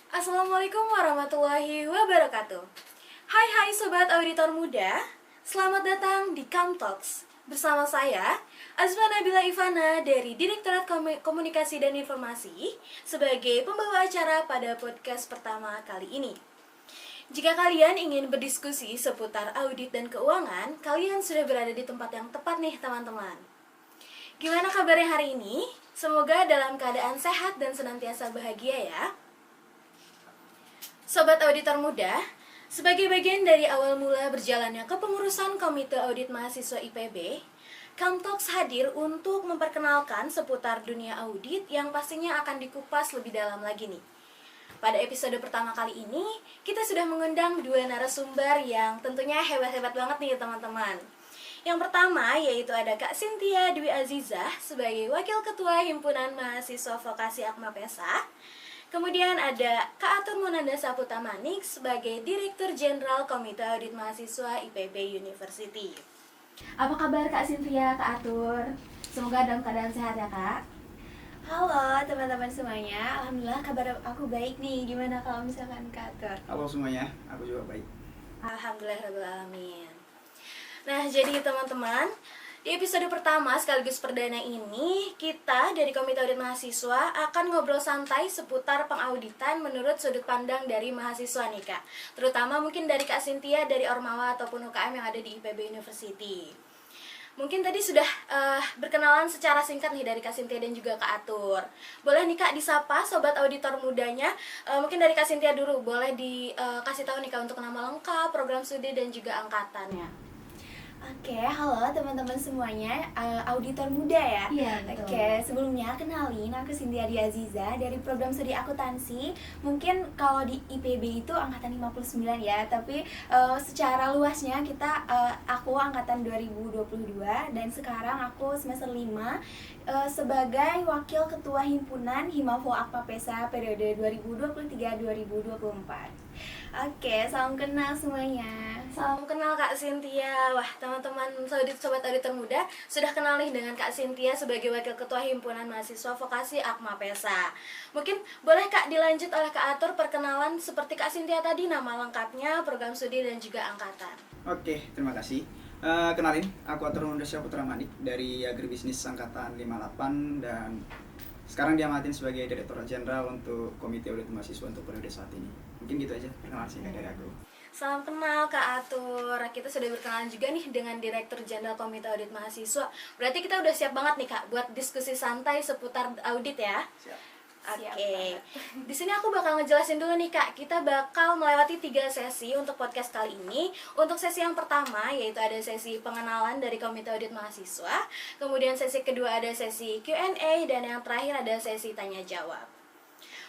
Assalamualaikum warahmatullahi wabarakatuh. Hai Sobat Auditor Muda, selamat datang di Come Talks. Bersama saya, Azma Nabila Ivana dari Direktorat Komunikasi dan Informasi sebagai pembawa acara pada podcast pertama kali ini. Jika kalian ingin berdiskusi seputar audit dan keuangan, kalian sudah berada di tempat yang tepat nih teman-teman. Gimana kabarnya hari ini? Semoga dalam keadaan sehat dan senantiasa bahagia ya. Sobat Auditor Muda, sebagai bagian dari awal mula berjalannya kepengurusan Komite Audit Mahasiswa IPB, Kamtox hadir untuk memperkenalkan seputar dunia audit yang pastinya akan dikupas lebih dalam lagi nih. Pada episode pertama kali ini, kita sudah mengundang dua narasumber yang tentunya hebat-hebat banget nih teman-teman. Yang pertama yaitu ada Kak Cynthia Dwi Azizah sebagai Wakil Ketua Himpunan Mahasiswa Vokasi Akma Pesa. Kemudian ada Kak Atur Monanda Saputra Manik sebagai Direktur Jenderal Komite Audit Mahasiswa IPB University. Apa kabar Kak Cynthia, Kak Atur? Semoga dalam keadaan sehat ya Kak. Halo teman-teman semuanya, alhamdulillah kabar aku baik nih. Gimana kalau misalkan Kak Atur? Halo semuanya, aku juga baik. Alhamdulillahirrahmanirrahim. Nah, jadi teman-teman, di episode pertama sekaligus perdana ini, kita dari Komite Audit Mahasiswa akan ngobrol santai seputar pengauditan menurut sudut pandang dari mahasiswa nih Kak. Terutama mungkin dari Kak Cynthia dari Ormawa ataupun UKM yang ada di IPB University. Mungkin tadi sudah berkenalan secara singkat nih dari Kak Cynthia dan juga Kak Atur. Boleh nih Kak disapa sobat auditor mudanya. Mungkin dari Kak Cynthia dulu, boleh dikasih tahu nih Kak untuk nama lengkap, program studi dan juga angkatannya. Oke, halo teman-teman semuanya, auditor muda ya. Iya, betul. Oke, sebelumnya kenalin, aku Cynthia Dwi Azizah dari program studi akuntansi. Mungkin kalau di IPB itu angkatan 59 ya, tapi secara luasnya aku angkatan 2022 dan sekarang aku semester 5 sebagai Wakil Ketua Himpunan Himafo Akma Pesa periode 2023-2024. Oke, salam kenal semuanya. Salam kenal Kak Cynthia. Wah, teman-teman sobat auditor muda sudah kenal nih dengan Kak Cynthia sebagai Wakil Ketua Himpunan Mahasiswa Vokasi Akma Pesa. Mungkin boleh Kak dilanjut oleh Kak Atur perkenalan seperti Kak Cynthia tadi, nama lengkapnya, program studi dan juga angkatan. Oke, terima kasih. Kenalin, aku Atur Monanda Saputra Manik dari Agribisnis Angkatan 58 dan sekarang diamatin sebagai Direktur Jenderal untuk Komite Audit Mahasiswa untuk periode saat ini. Mungkin gitu aja perkenalan singkat dari aku. Salam kenal Kak Atur. Kita sudah berkenalan juga nih dengan Direktur Jenderal Komite Audit Mahasiswa. Berarti kita udah siap banget nih Kak buat diskusi santai seputar audit ya. Siap. Oke. Di sini aku bakal ngejelasin dulu nih Kak. Kita bakal melewati 3 sesi untuk podcast kali ini. Untuk sesi yang pertama yaitu ada sesi pengenalan dari Komite Audit Mahasiswa. Kemudian sesi kedua ada sesi Q&A dan yang terakhir ada sesi tanya jawab.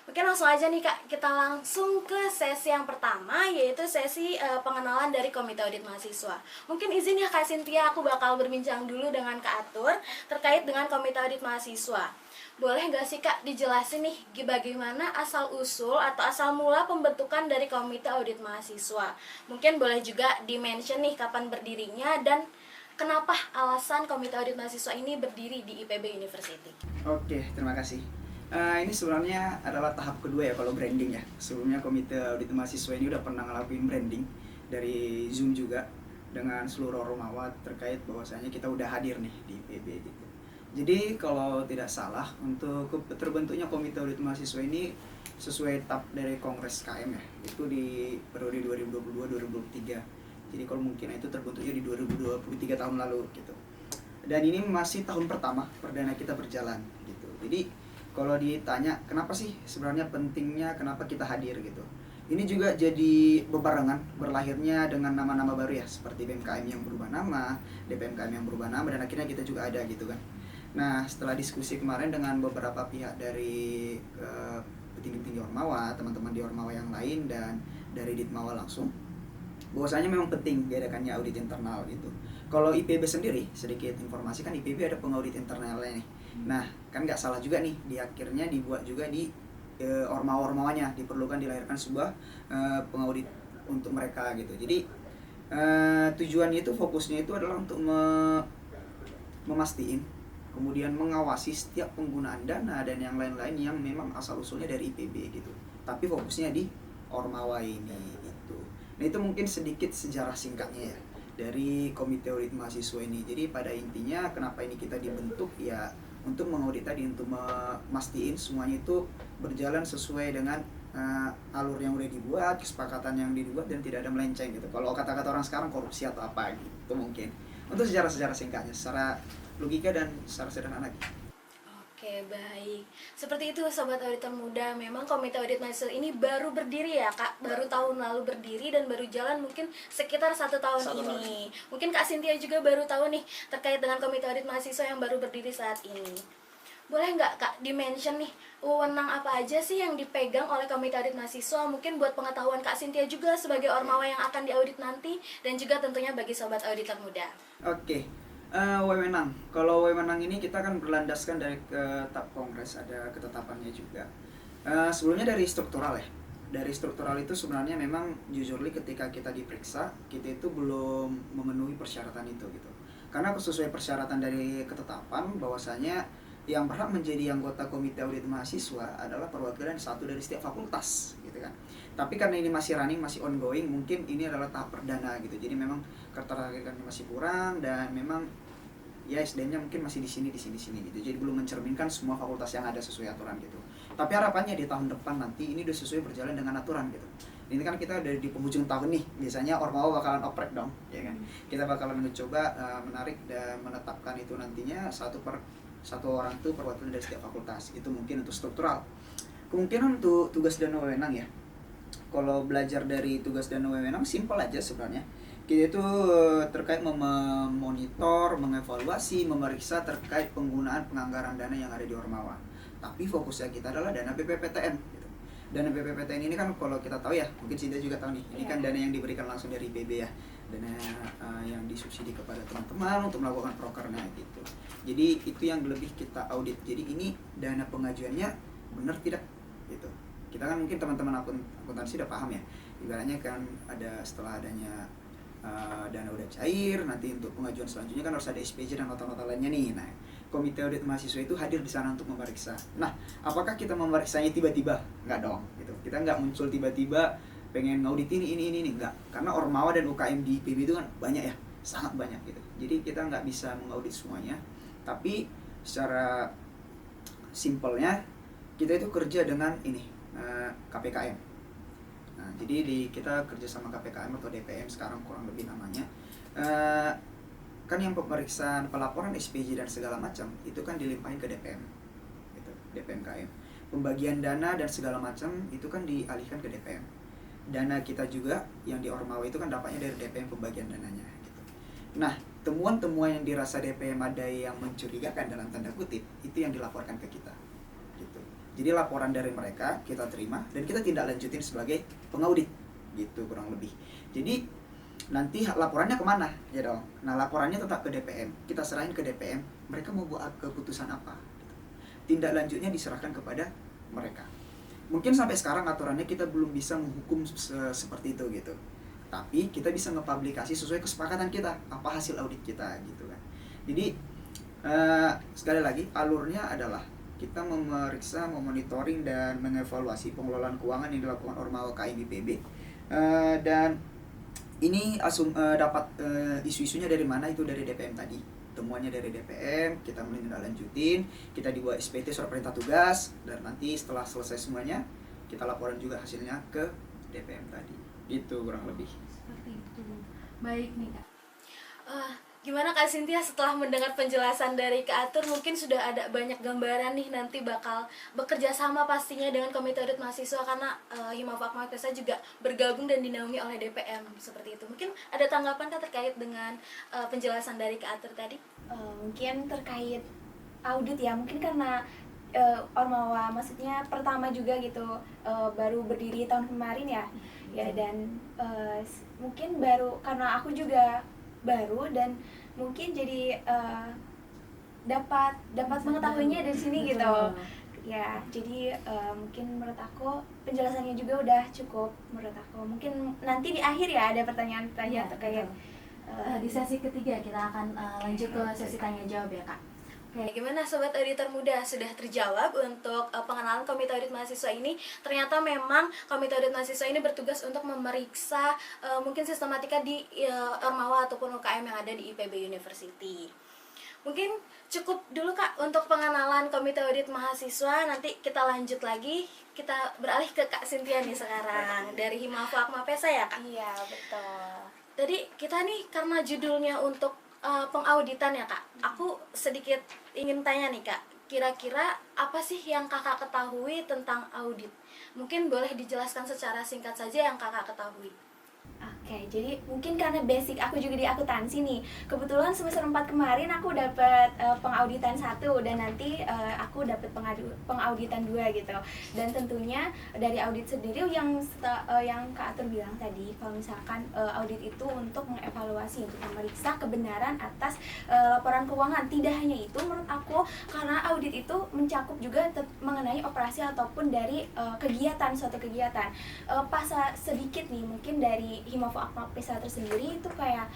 Mungkin langsung aja nih Kak, kita langsung ke sesi yang pertama yaitu sesi pengenalan dari Komite Audit Mahasiswa. Mungkin izin ya Kak Cynthia, aku bakal berbincang dulu dengan Kak Atur terkait dengan Komite Audit Mahasiswa. Boleh nggak sih Kak dijelasin nih bagaimana asal-usul atau asal mula pembentukan dari Komite Audit Mahasiswa? Mungkin boleh juga di-mention nih kapan berdirinya dan kenapa alasan Komite Audit Mahasiswa ini berdiri di IPB University. Oke, terima kasih. Ini sebenarnya adalah tahap kedua ya kalau branding ya. Sebelumnya Komite Audit Mahasiswa ini udah pernah ngelakuin branding dari Zoom juga dengan seluruh Ormawa terkait bahwasanya kita udah hadir nih di IPB gitu. Jadi kalau tidak salah untuk terbentuknya Komite Audit Mahasiswa ini sesuai tahap dari Kongres KM ya, itu di periode 2022-2023. Jadi kalau mungkin itu terbentuknya di 2023 tahun lalu gitu. Dan ini masih tahun pertama perdana kita berjalan gitu. Jadi kalau ditanya kenapa sih sebenarnya pentingnya kenapa kita hadir gitu. Ini juga jadi bebarengan berlahirnya dengan nama-nama baru ya, seperti BMKM yang berubah nama, DPMKM yang berubah nama, dan akhirnya kita juga ada gitu kan. Nah, setelah diskusi kemarin dengan beberapa pihak dari petinggi-petinggi Ormawa, teman-teman di Ormawa yang lain dan dari Ditmawa langsung, bahwasanya memang penting diadakannya audit internal gitu. Kalau IPB sendiri, sedikit informasi kan IPB ada pengaudit internalnya nih. Nah, kan nggak salah juga nih, di akhirnya dibuat juga di Ormawa-Ormawanya, diperlukan dilahirkan sebuah pengaudit untuk mereka gitu. Jadi tujuannya itu, fokusnya itu adalah untuk memastikan kemudian mengawasi setiap penggunaan dana dan yang lain-lain yang memang asal-usulnya dari IPB gitu. Tapi fokusnya di Ormawa ini gitu. Nah itu mungkin sedikit sejarah singkatnya ya dari Komite Audit Mahasiswa ini. Jadi pada intinya kenapa ini kita dibentuk ya untuk mengaudit tadi, untuk memastiin semuanya itu berjalan sesuai dengan alur yang udah dibuat, kesepakatan yang dibuat dan tidak ada melenceng gitu. Kalau kata-kata orang sekarang korupsi atau apa gitu mungkin. Untuk sejarah-sejarah singkatnya, secara logika dan secara sederhana gitu. Oke, baik. Seperti itu Sobat Auditor Muda, memang Komite Audit Mahasiswa ini baru berdiri ya Kak, baru tahun lalu berdiri dan baru jalan mungkin sekitar 1 tahun ini. Mungkin Kak Cynthia juga baru tahu nih terkait dengan Komite Audit Mahasiswa yang baru berdiri saat ini. Boleh nggak Kak di-mention nih, wewenang apa aja sih yang dipegang oleh Komite Audit Mahasiswa, mungkin buat pengetahuan Kak Cynthia juga sebagai Ormawa yang akan diaudit nanti, dan juga tentunya bagi Sobat Auditor Muda. Oke. Wewenang. Kalau wewenang ini kita kan berlandaskan dari TAP Kongres, ada ketetapannya juga. Sebelumnya dari struktural ya. Dari struktural itu sebenarnya memang jujurly ketika kita diperiksa, kita itu belum memenuhi persyaratan itu gitu. Karena sesuai persyaratan dari ketetapan bahwasanya yang berhak menjadi anggota Komite Audit Mahasiswa adalah perwakilan satu dari setiap fakultas gitu kan. Tapi karena ini masih running, masih ongoing, mungkin ini adalah tahap perdana gitu. Jadi memang ketertarikannya masih kurang dan memang ya SDM-nya mungkin masih di sini gitu. Jadi belum mencerminkan semua fakultas yang ada sesuai aturan gitu. Tapi harapannya di tahun depan nanti ini udah sesuai berjalan dengan aturan gitu. Ini kan kita udah di penghujung tahun nih, biasanya Ormawa bakalan oprek dong, ya kan. Kita bakalan mencoba menarik dan menetapkan itu nantinya satu orang itu perwakilan dari setiap fakultas. Itu mungkin untuk struktural. Kemungkinan untuk tugas dan wewenang ya. Kalau belajar dari tugas dan wewenang simpel aja sebenarnya. Kita itu terkait memonitor, mengevaluasi, memeriksa terkait penggunaan penganggaran dana yang ada di Ormawa. Tapi fokusnya kita adalah dana BPPTN gitu. Dana BPPTN ini kan kalau kita tahu ya, mungkin Cinta juga tahu nih, ini kan dana yang diberikan langsung dari IPB ya. Dana yang disubsidi kepada teman-teman untuk melakukan prokernya gitu. Jadi itu yang lebih kita audit. Jadi ini dana pengajuannya benar tidak gitu. Kita kan mungkin teman-teman akuntansi udah paham ya, ibaratnya kan ada setelah adanya dana udah cair, nanti untuk pengajuan selanjutnya kan harus ada SPJ dan nota-nota lainnya nih. Nah, Komite Audit Mahasiswa itu hadir di sana untuk memeriksa. Nah, apakah kita memeriksanya tiba-tiba? Enggak dong, gitu. Kita nggak muncul tiba-tiba pengen ngaudit ini, enggak. Karena Ormawa dan UKM di IPB itu kan banyak ya, sangat banyak gitu. Jadi kita nggak bisa mengaudit semuanya. Tapi secara simpelnya kita itu kerja dengan ini KPKM. Nah, jadi kita kerja sama KPKM atau DPM sekarang kurang lebih namanya. Kan yang pemeriksaan pelaporan SPJ dan segala macam itu kan dilimpahin ke DPM gitu, DPMKM. Pembagian dana dan segala macam itu kan dialihkan ke DPM. Dana kita juga yang di Ormawa itu kan dapatnya dari DPM pembagian dananya gitu. Nah, temuan-temuan yang dirasa DPM ada yang mencurigakan dalam tanda kutip itu yang dilaporkan ke kita gitu. Jadi laporan dari mereka kita terima dan kita tindak lanjutin sebagai pengaudit gitu kurang lebih. Jadi nanti laporannya kemana ya dong. Nah laporannya tetap ke DPM, kita serahin ke DPM, mereka mau buat keputusan apa gitu. Tindak lanjutnya diserahkan kepada mereka. Mungkin sampai sekarang aturannya kita belum bisa menghukum seperti itu gitu, tapi kita bisa ngepublikasi sesuai kesepakatan kita apa hasil audit kita gitu kan. Jadi sekali lagi alurnya adalah kita memeriksa, memonitoring dan mengevaluasi pengelolaan keuangan yang dilakukan Ormawa KM IPB. Dan ini dapat isu-isunya dari mana, itu dari DPM tadi. Temuannya dari DPM, kita menindaklanjutin, kita dibuat SPT surat perintah tugas, dan nanti setelah selesai semuanya kita laporan juga hasilnya ke DPM tadi. Itu kurang lebih. Seperti itu. Baik nih Kak. Gimana Kak Cynthia setelah mendengar penjelasan dari Kak Atur, mungkin sudah ada banyak gambaran nih nanti bakal bekerja sama pastinya dengan Komite Audit Mahasiswa karena Himafak Mahasiswa juga bergabung dan dinaungi oleh DPM seperti itu. Mungkin ada tanggapan Kak terkait dengan penjelasan dari Kak Atur tadi? Mungkin terkait audit ya, mungkin karena Ormawa maksudnya pertama juga gitu, baru berdiri tahun kemarin ya. Ya dan mungkin baru karena aku juga baru dan mungkin jadi dapat mengetahuinya dari sini gitu ya. Jadi mungkin menurut aku penjelasannya juga udah cukup menurut aku. Mungkin nanti di akhir ya ada pertanyaan-pertanyaan terkait di sesi ketiga kita akan lanjut ke sesi tanya jawab ya Kak. Gimana Sobat Auditor Muda? Sudah terjawab untuk pengenalan Komite Audit Mahasiswa ini? Ternyata memang Komite Audit Mahasiswa ini bertugas untuk memeriksa mungkin sistematika di Ormawa ataupun UKM yang ada di IPB University. Mungkin cukup dulu Kak untuk pengenalan Komite Audit Mahasiswa. Nanti kita lanjut lagi. Kita beralih ke Kak Cynthia nih sekarang dari Himafo Akmapesa ya Kak? Iya, betul. Tadi kita nih karena judulnya untuk pengauditan ya Kak, aku sedikit ingin tanya nih Kak, kira-kira apa sih yang Kakak ketahui tentang audit? Mungkin boleh dijelaskan secara singkat saja yang Kakak ketahui. Oke, jadi mungkin karena basic aku juga di akuntansi nih. Kebetulan semester 4 kemarin aku dapat pengauditan 1 dan nanti aku dapat pengauditan 2 gitu. Dan tentunya dari audit sendiri yang Kak Atur bilang tadi, kalau misalkan audit itu untuk mengevaluasi, untuk memeriksa kebenaran atas laporan keuangan. Tidak hanya itu menurut aku, karena audit itu mencakup juga mengenai operasi ataupun dari kegiatan, suatu kegiatan. Pas sedikit nih mungkin dari Himafo Akmapesa tersendiri itu kayak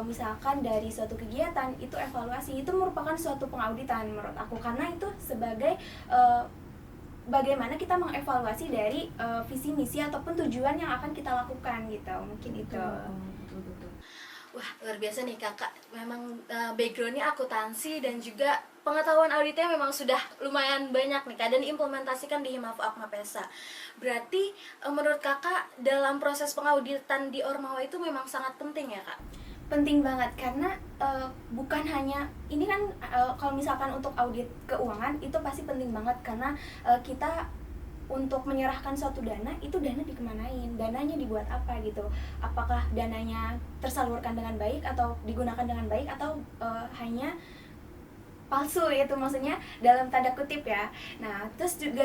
misalkan dari suatu kegiatan itu evaluasi, itu merupakan suatu pengauditan menurut aku, karena itu sebagai bagaimana kita mengevaluasi dari visi misi ataupun tujuan yang akan kita lakukan gitu, mungkin itu. Betul. Wah, luar biasa nih Kakak. Memang backgroundnya akuntansi dan juga pengetahuan auditnya memang sudah lumayan banyak nih Kak, dan diimplementasikan di Himafo Akmapesa. Berarti menurut Kakak dalam proses pengauditan di Ormawa itu memang sangat penting ya Kak? Penting banget karena bukan hanya ini kan kalau misalkan untuk audit keuangan itu pasti penting banget karena kita untuk menyerahkan suatu dana, itu dana dikemanain, dananya dibuat apa gitu, apakah dananya tersalurkan dengan baik atau digunakan dengan baik atau hanya palsu, itu maksudnya dalam tanda kutip ya. Nah, terus juga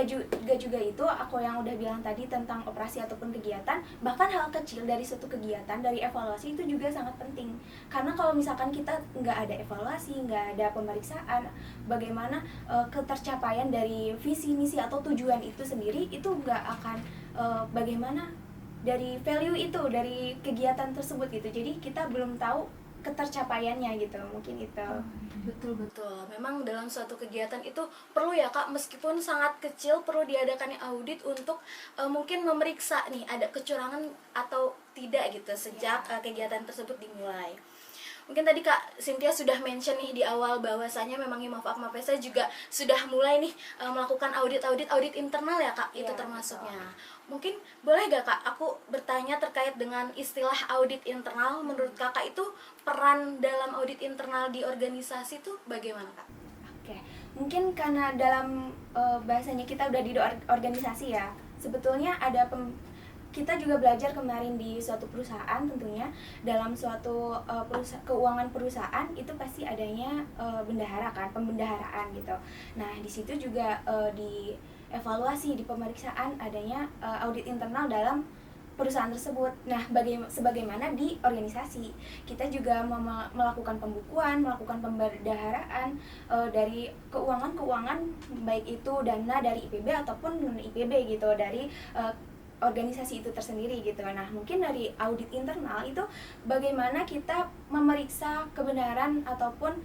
itu aku yang udah bilang tadi tentang operasi ataupun kegiatan, bahkan hal kecil dari suatu kegiatan, dari evaluasi itu juga sangat penting. Karena kalau misalkan kita nggak ada evaluasi, nggak ada pemeriksaan, bagaimana ketercapaian dari visi misi atau tujuan itu sendiri itu nggak akan bagaimana dari value itu dari kegiatan tersebut gitu. Jadi kita belum tahu ketercapaiannya gitu, mungkin itu. Betul. Memang dalam suatu kegiatan itu perlu ya Kak, meskipun sangat kecil, perlu diadakannya audit untuk mungkin memeriksa nih ada kecurangan atau tidak gitu sejak kegiatan tersebut dimulai. Mungkin tadi Kak Cynthia sudah mention nih di awal bahwasanya memang Himafo Akmapesa juga sudah mulai nih melakukan audit internal ya Kak, itu termasuknya. Betul. Mungkin boleh gak Kak aku bertanya terkait dengan istilah audit internal, menurut Kakak itu peran dalam audit internal di organisasi itu bagaimana Kak? Oke, mungkin karena dalam bahasanya kita udah di organisasi ya, sebetulnya ada kita juga belajar kemarin di suatu perusahaan, tentunya dalam suatu keuangan perusahaan itu pasti adanya bendahara kan, pembendaharaan gitu. Nah di situ juga di evaluasi, di pemeriksaan adanya audit internal dalam perusahaan tersebut. Nah, sebagaimana di organisasi, kita juga melakukan pembukuan, melakukan pembendaharaan dari keuangan baik itu dana dari IPB ataupun non IPB gitu, dari organisasi itu tersendiri gitu. Nah, mungkin dari audit internal itu bagaimana kita memeriksa kebenaran ataupun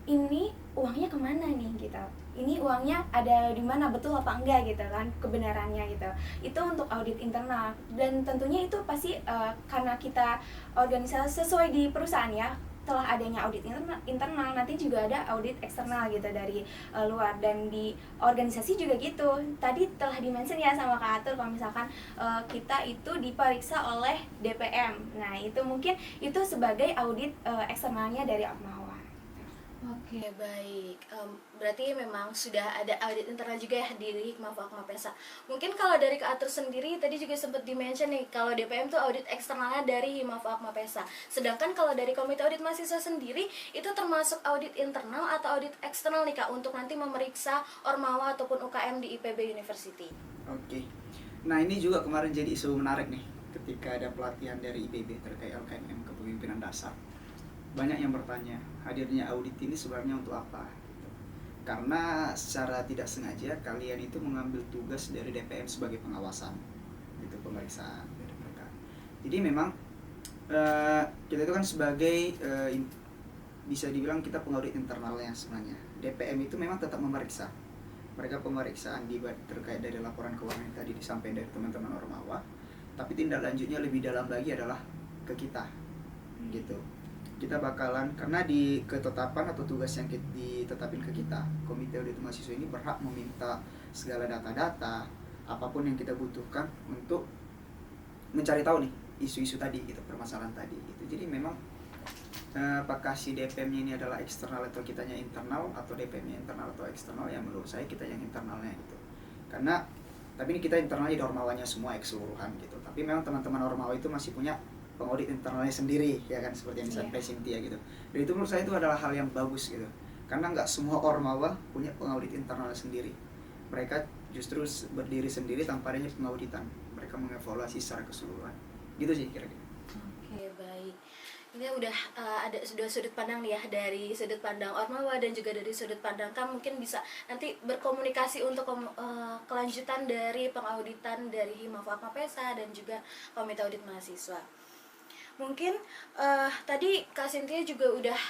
ini uangnya kemana nih gitu, ini uangnya ada di mana, betul apa enggak gitu kan, kebenarannya gitu. Itu untuk audit internal, dan tentunya itu pasti karena kita organisasi sesuai di perusahaan ya, setelah adanya audit internal nanti juga ada audit eksternal gitu dari luar. Dan di organisasi juga gitu, tadi telah dimention ya sama Kak Atur kalau misalkan kita itu diperiksa oleh DPM. Nah itu mungkin itu sebagai audit eksternalnya dari Ormawa. Oke, baik. Berarti memang sudah ada audit internal juga ya di Himafo Akmapesa. Mungkin kalau dari Kak Atur sendiri tadi juga sempat di-mention nih kalau DPM tuh audit eksternalnya dari Himafo Akmapesa. Sedangkan kalau dari Komite Audit Mahasiswa sendiri itu termasuk audit internal atau audit eksternal nih Kak untuk nanti memeriksa Ormawa ataupun UKM di IPB University. Oke. Nah, ini juga kemarin jadi isu menarik nih ketika ada pelatihan dari IPB terkait LKMM, Kepemimpinan Dasar. Banyak yang bertanya, hadirnya audit ini sebenarnya untuk apa? Karena secara tidak sengaja kalian itu mengambil tugas dari DPM sebagai pengawasan, itu pemeriksaan dari mereka. Jadi memang kita itu kan sebagai bisa dibilang kita pengaudit internalnya sebenarnya. DPM itu memang tetap memeriksa. Mereka pemeriksaan terkait dari laporan keuangan yang tadi disampaikan dari teman-teman Ormawa. Tapi tindak lanjutnya lebih dalam lagi adalah ke kita, gitu. Kita bakalan, karena di ketetapan atau tugas yang ditetapin ke kita, Komite Audit Mahasiswa ini berhak meminta segala data-data, apapun yang kita butuhkan untuk mencari tahu nih isu-isu tadi, gitu, permasalahan tadi, gitu. Jadi memang apakah si DPM-nya ini adalah eksternal atau kitanya internal, atau DPM-nya internal atau eksternal, ya menurut saya kita yang internalnya, gitu. Karena tapi ini kita internalnya di Ormawanya semua keseluruhan, gitu. Tapi memang teman-teman Ormawa itu masih punya pengaudit internalnya sendiri, ya kan, seperti yang disampaikan Cynthia, gitu. Dan itu menurut saya itu adalah hal yang bagus, gitu. Karena nggak semua Ormawa punya pengaudit internalnya sendiri. Mereka justru berdiri sendiri tanpa adanya pengauditan. Mereka mengevaluasi secara keseluruhan. Gitu sih kira-kira. Oke, baik. Ini udah ada sudut pandang nih ya, dari sudut pandang Ormawa dan juga dari sudut pandang Kam, mungkin bisa nanti berkomunikasi untuk kelanjutan dari pengauditan dari Himafo Akmapesa dan juga Komite Audit Mahasiswa. Mungkin tadi Kak Cynthia juga udah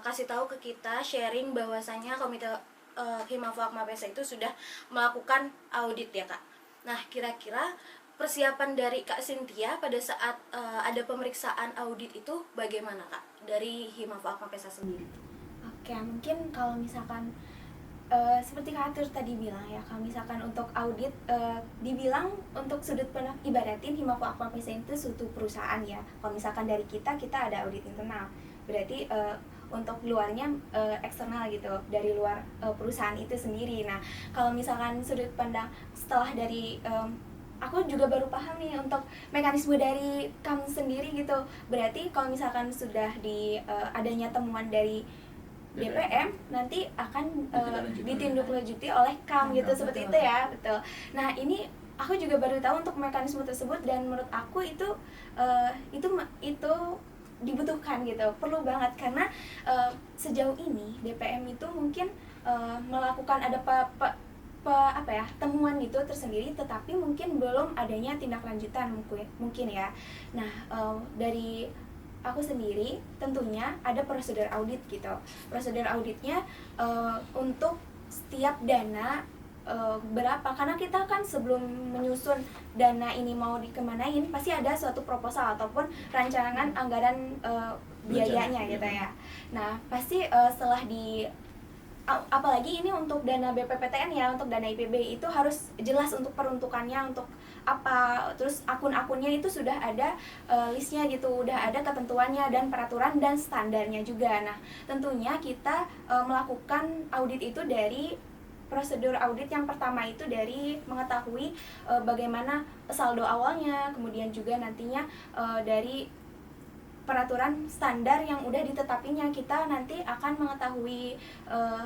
kasih tahu ke kita, sharing bahwasanya Komite Himafo Akmapesa itu sudah melakukan audit ya Kak. Nah, kira-kira persiapan dari Kak Cynthia pada saat ada pemeriksaan audit itu bagaimana Kak dari Himafo Akmapesa sendiri? Oke, mungkin kalau misalkan seperti Kak Atur tadi bilang ya, kalau misalkan untuk audit dibilang untuk sudut pandang, ibaratin Himafo Akmapesa itu suatu perusahaan ya. Kalau misalkan dari kita ada audit internal, berarti untuk luarnya eksternal gitu, dari luar perusahaan itu sendiri. Nah, kalau misalkan sudut pandang setelah dari aku juga baru paham nih untuk mekanisme dari KAM sendiri gitu. Berarti kalau misalkan sudah di adanya temuan dari DPM nanti akan ditindaklanjuti oleh KAM gitu, seperti itu ya, betul. Nah, ini aku juga baru tahu untuk mekanisme tersebut, dan menurut aku itu dibutuhkan gitu, perlu banget, karena sejauh ini DPM itu mungkin melakukan ada temuan gitu tersendiri, tetapi mungkin belum adanya tindak lanjutan mungkin ya. Nah, dari aku sendiri tentunya ada prosedur audit gitu. Prosedur auditnya untuk setiap dana berapa, karena kita kan sebelum menyusun dana ini mau dikemanain pasti ada suatu proposal ataupun rancangan anggaran biayanya gitu ya. Nah, pasti setelah apalagi ini untuk dana BPPTN ya, untuk dana IPB itu harus jelas untuk peruntukannya untuk apa, terus akun-akunnya itu sudah ada listnya gitu, udah ada ketentuannya dan peraturan dan standarnya juga. Nah, tentunya kita melakukan audit itu dari prosedur audit yang pertama itu dari mengetahui bagaimana saldo awalnya, kemudian juga nantinya dari peraturan standar yang udah ditetapinya, kita nanti akan mengetahui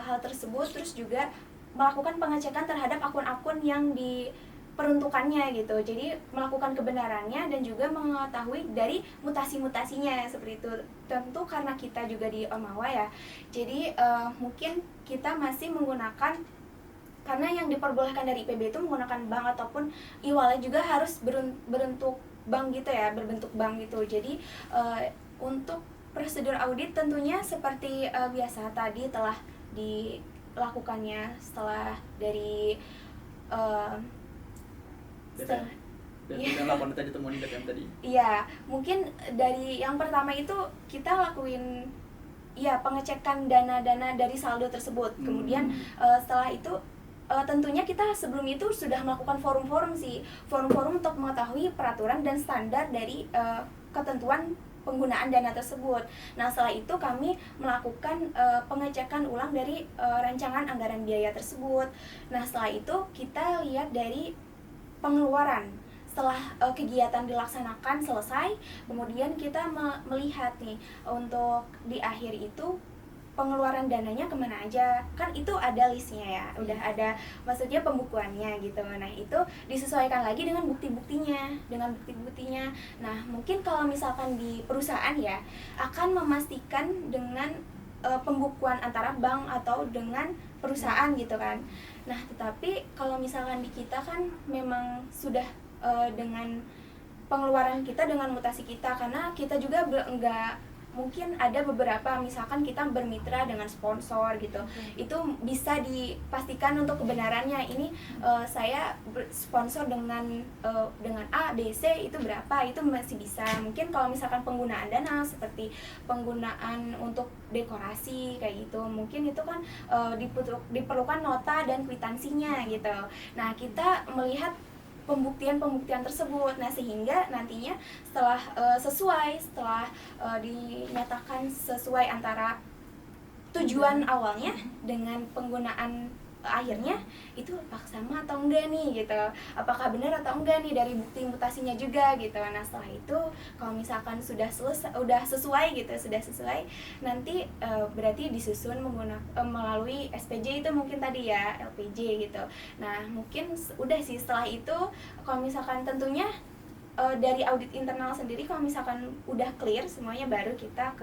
hal tersebut, terus juga melakukan pengecekan terhadap akun-akun yang diperuntukannya gitu. Jadi melakukan kebenarannya dan juga mengetahui dari mutasi-mutasinya seperti itu. Tentu karena kita juga di Ormawa ya, jadi mungkin kita masih menggunakan, karena yang diperbolehkan dari IPB itu menggunakan bank ataupun e-wallet juga harus berbentuk bank gitu ya, berbentuk bank gitu. Jadi untuk prosedur audit tentunya seperti biasa tadi telah dilakukannya setelah dari dan laporan tadi temuan di DPM tadi. Iya, mungkin dari yang pertama itu kita lakuin ya pengecekan dana-dana dari saldo tersebut. Kemudian setelah itu tentunya kita sebelum itu sudah melakukan forum-forum untuk mengetahui peraturan dan standar dari ketentuan penggunaan dana tersebut. Nah, setelah itu kami melakukan pengecekan ulang dari rancangan anggaran biaya tersebut. Nah, setelah itu kita lihat dari pengeluaran. Setelah kegiatan dilaksanakan selesai, kemudian kita melihat nih untuk di akhir itu pengeluaran dananya kemana aja, kan itu ada listnya ya, udah ada maksudnya pembukuannya gitu. Nah, itu disesuaikan lagi dengan bukti-buktinya. Nah, mungkin kalau misalkan di perusahaan ya akan memastikan dengan pembukuan antara bank atau dengan perusahaan gitu kan. Nah, tetapi kalau misalkan di kita kan memang sudah dengan pengeluaran kita dengan mutasi kita, karena kita juga mungkin ada beberapa, misalkan kita bermitra dengan sponsor gitu, itu bisa dipastikan untuk kebenarannya ini saya sponsor dengan A, B, C itu berapa, itu masih bisa. Mungkin kalau misalkan penggunaan dana seperti penggunaan untuk dekorasi kayak gitu, mungkin itu kan diperlukan nota dan kwitansinya gitu. Nah, kita melihat pembuktian tersebut. Nah, sehingga nantinya setelah dinyatakan sesuai antara tujuan awalnya dengan penggunaan akhirnya, itu apakah sama atau enggak nih gitu, apakah benar atau enggak nih dari bukti mutasinya juga gitu. Nah, setelah itu kalau misalkan sudah sesuai gitu, nanti berarti disusun melalui SPJ itu mungkin tadi ya, LPJ gitu. Nah, mungkin udah sih, setelah itu kalau misalkan tentunya dari audit internal sendiri, kalau misalkan udah clear semuanya, baru kita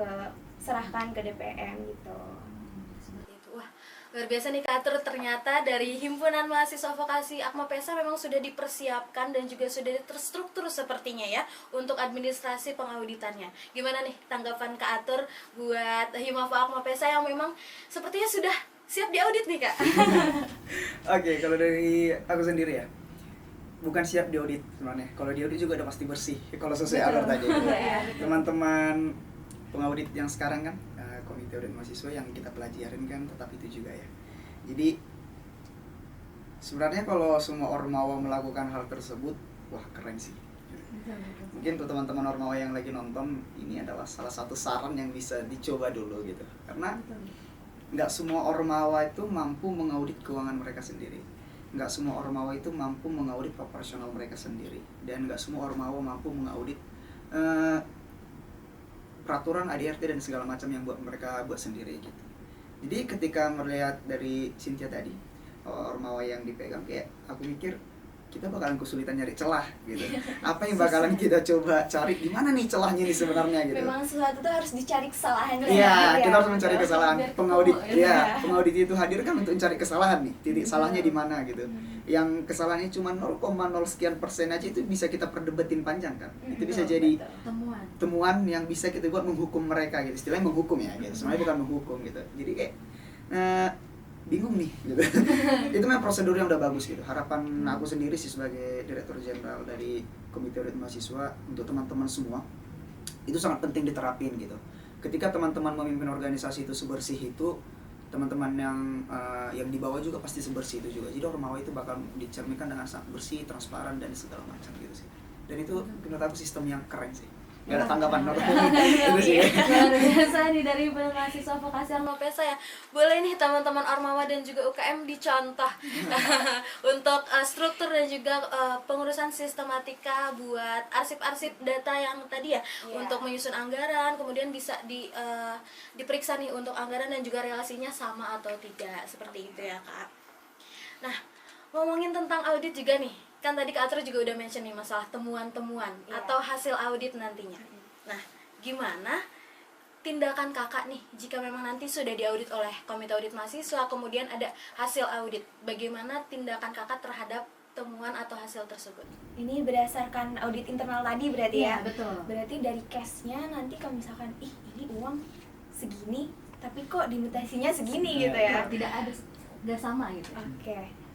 serahkan ke DPM gitu. Seperti itu. Wah, luar biasa nih Kak Atur, ternyata dari Himpunan Mahasiswa Vokasi Akma Pesa memang sudah dipersiapkan dan juga sudah terstruktur sepertinya ya untuk administrasi pengauditannya. Gimana nih tanggapan Kak Atur buat Himafo Akma Pesa yang memang sepertinya sudah siap diaudit nih Kak? Oke, kalau dari aku sendiri ya, bukan siap diaudit sebenarnya. Kalau diaudit juga udah pasti bersih. Kalau sesuai alur tadi. Teman-teman pengaudit yang sekarang kan, komite audit mahasiswa yang kita pelajarin kan tetap itu juga ya. Jadi sebenarnya kalau semua ormawa melakukan hal tersebut, wah keren sih. Mungkin untuk teman-teman ormawa yang lagi nonton, ini adalah salah satu saran yang bisa dicoba dulu gitu. Karena nggak semua ormawa itu mampu mengaudit keuangan mereka sendiri. Nggak semua ormawa itu mampu mengaudit operasional mereka sendiri. Dan nggak semua ormawa mampu mengaudit peraturan ADRT dan segala macam yang mereka buat sendiri gitu. Jadi ketika melihat dari Cynthia tadi, ormawa yang dipegang, kayak aku mikir kita bakalan kesulitan nyari celah gitu. Apa yang bakalan kita coba cari, di mana nih celahnya nih sebenarnya gitu. Memang sesuatu tuh harus dicari kesalahannya. Iya, kita harus mencari kesalahan. Pengaudit, ya. Pengaudit itu hadir kan untuk mencari kesalahan nih, titik salahnya di mana gitu. Yang kesalahannya cuma 0,0 sekian persen aja itu bisa kita perdebatin panjang kan. Itu bisa jadi temuan yang bisa kita buat menghukum mereka gitu. Istilahnya menghukum ya gitu. Sebenarnya bukan menghukum gitu. Jadi kayak bingung nih gitu. Itu memang prosedur yang udah bagus gitu. Harapan aku sendiri sih sebagai Direktur Jenderal dari Komite Audit Mahasiswa untuk teman-teman semua, itu sangat penting diterapin gitu. Ketika teman-teman memimpin organisasi itu sebersih itu, teman-teman yang di bawah juga pasti sebersih itu juga. Jadi ormawa itu bakal dicerminkan dengan sangat bersih, transparan dan segala macam gitu sih. Dan itu menurut aku sistem yang keren sih. Gak ada tanggapan itu sih. Luar biasa nih dari mahasiswa vokasi Akma Pesa ya. Boleh nih teman-teman ormawa dan juga UKM dicontoh untuk struktur dan juga pengurusan sistematika buat arsip-arsip data yang tadi ya, untuk menyusun anggaran, kemudian bisa diperiksa nih untuk anggaran dan juga relasinya sama atau tidak, seperti itu ya Kak. Nah, ngomongin tentang audit juga nih, kan tadi Kak Atra juga udah mention nih masalah temuan-temuan atau hasil audit nantinya. Nah, gimana tindakan kakak nih jika memang nanti sudah diaudit oleh Komite Audit Mahasiswa, kemudian ada hasil audit, bagaimana tindakan kakak terhadap temuan atau hasil tersebut? Ini berdasarkan audit internal tadi berarti ya? Betul. Berarti dari case-nya nanti kalau misalkan, ini uang segini, tapi kok dimutasinya segini gitu ya? Tidak sama gitu. Oke.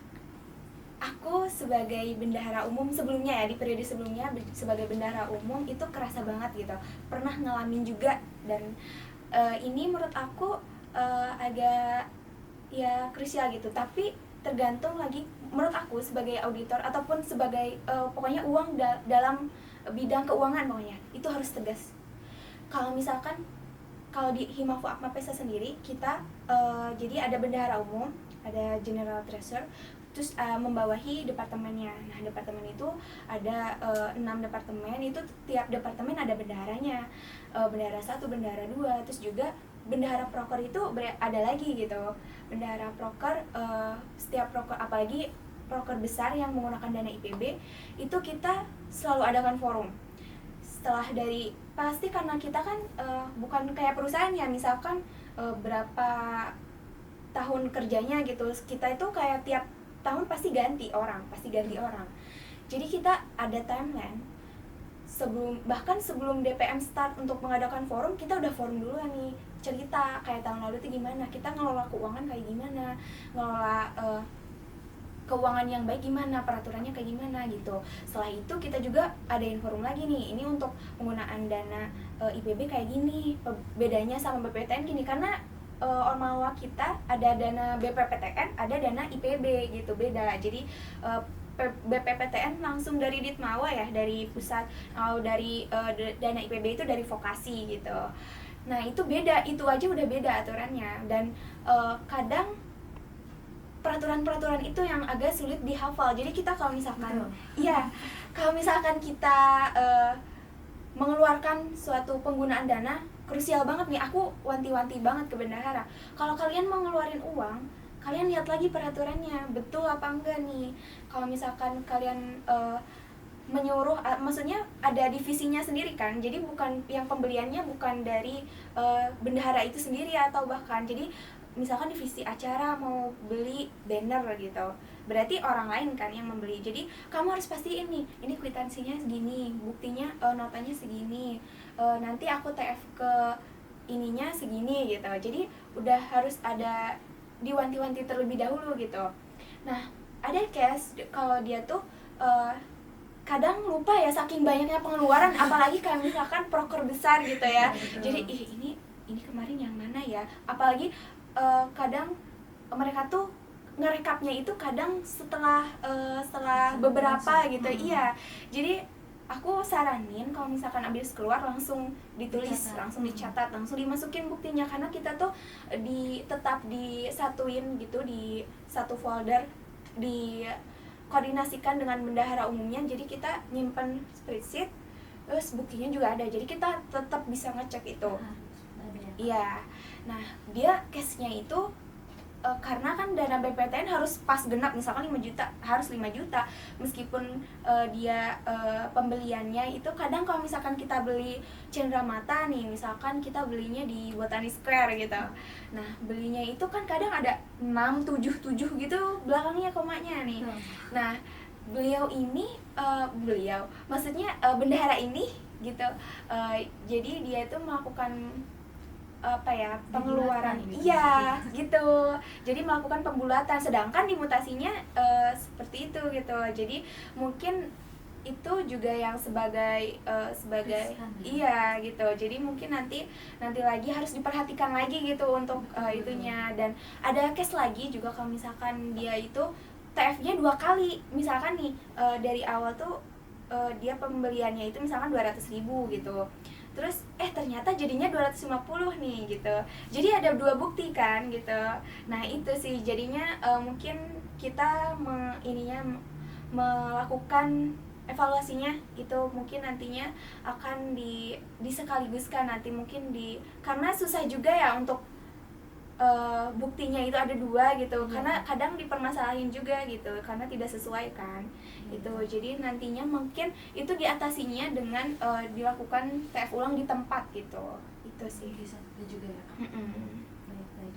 Aku sebagai bendahara umum sebelumnya ya, di periode sebelumnya sebagai bendahara umum itu kerasa banget gitu, pernah ngalamin juga. Dan ini menurut aku agak ya krusial gitu, tapi tergantung lagi menurut aku sebagai auditor ataupun sebagai pokoknya uang dalam bidang keuangan, pokoknya itu harus tegas. Kalau misalkan kalau di Himafo Akma Pesa sendiri kita jadi ada bendahara umum, ada general treasurer, terus membawahi departemennya. Nah, departemen itu ada 6 departemen, itu tiap departemen ada bendaharanya, bendahara 1, bendahara 2, terus juga bendahara proker itu ada lagi gitu. Bendahara proker, setiap proker, apalagi proker besar yang menggunakan dana IPB, itu kita selalu adakan forum. Setelah dari, pasti karena kita kan bukan kayak perusahaan ya, misalkan berapa tahun kerjanya gitu, kita itu kayak tiap tahun pasti ganti orang. Jadi kita ada timeline. bahkan sebelum DPM start untuk mengadakan forum, kita udah forum dulu nih, cerita kayak tahun lalu itu gimana, kita ngelola keuangan kayak gimana, ngelola keuangan yang baik gimana, peraturannya kayak gimana gitu. Setelah itu kita juga adain forum lagi nih, ini untuk penggunaan dana IPB kayak gini, bedanya sama BPPTN gini, karena Ormawa kita ada dana BPPTN, ada dana IPB gitu, beda. Jadi BPPTN langsung dari Ditmawa ya, dari pusat, dari dana IPB itu dari vokasi gitu. Nah itu beda, itu aja udah beda aturannya, dan kadang peraturan-peraturan itu yang agak sulit dihafal. Jadi kita kalau misalkan, iya, kalau misalkan kita mengeluarkan suatu penggunaan dana, krusial banget nih, aku wanti-wanti banget ke bendahara. Kalau kalian mau ngeluarin uang, kalian lihat lagi peraturannya, betul apa enggak nih. Kalau misalkan kalian menyuruh, maksudnya ada divisinya sendiri kan, jadi bukan yang pembeliannya bukan dari bendahara itu sendiri, atau bahkan jadi misalkan divisi acara mau beli banner gitu, berarti orang lain kan yang membeli. Jadi kamu harus pastiin nih, ini kwitansinya segini, buktinya notanya segini, nanti aku TF ke ininya segini gitu. Jadi udah harus ada diwanti-wanti terlebih dahulu gitu. Nah ada case kalau dia tuh kadang lupa ya, saking banyaknya pengeluaran, apalagi kayak misalkan proker besar gitu ya. Jadi ini kemarin yang mana ya, apalagi kadang mereka tuh ngerekapnya itu kadang setelah beberapa gitu. Iya, jadi aku saranin kalau misalkan abis keluar langsung ditulis, langsung dicatat, langsung dimasukin buktinya, karena kita tuh tetap disatuin gitu di satu folder, dikoordinasikan dengan bendahara umumnya. Jadi kita nyimpen spreadsheet, terus buktinya juga ada, jadi kita tetap bisa ngecek itu. Iya. Nah dia case-nya itu karena kan dana BPTN harus pas genap, misalkan 5 juta, harus 5 juta. Meskipun dia pembeliannya itu kadang kalau misalkan kita beli Cendramata nih, misalkan kita belinya di Botani Square gitu. Nah belinya itu kan kadang ada 6, 7 gitu belakangnya komanya nih. Nah maksudnya bendahara ini gitu, jadi dia itu melakukan pengeluaran, iya gitu, jadi melakukan pembulatan, sedangkan di mutasinya seperti itu gitu. Jadi mungkin itu juga yang sebagai iya gitu. Jadi mungkin nanti lagi harus diperhatikan lagi gitu untuk itunya. Dan ada case lagi juga kalau misalkan dia itu TF-nya 2 kali, misalkan nih dari awal tuh dia pembeliannya itu misalkan 200.000 gitu, terus ternyata jadinya 250 nih gitu. Jadi ada 2 bukti kan gitu. Nah itu sih jadinya mungkin kita melakukan evaluasinya itu mungkin nantinya akan disekaliguskan nanti, mungkin karena susah juga ya untuk buktinya itu ada 2 gitu, karena kadang dipermasalahin juga gitu karena tidak sesuai kan itu. Jadi nantinya mungkin itu diatasinya dengan dilakukan TF ulang di tempat gitu. Itu sih bisa juga ya. Baik.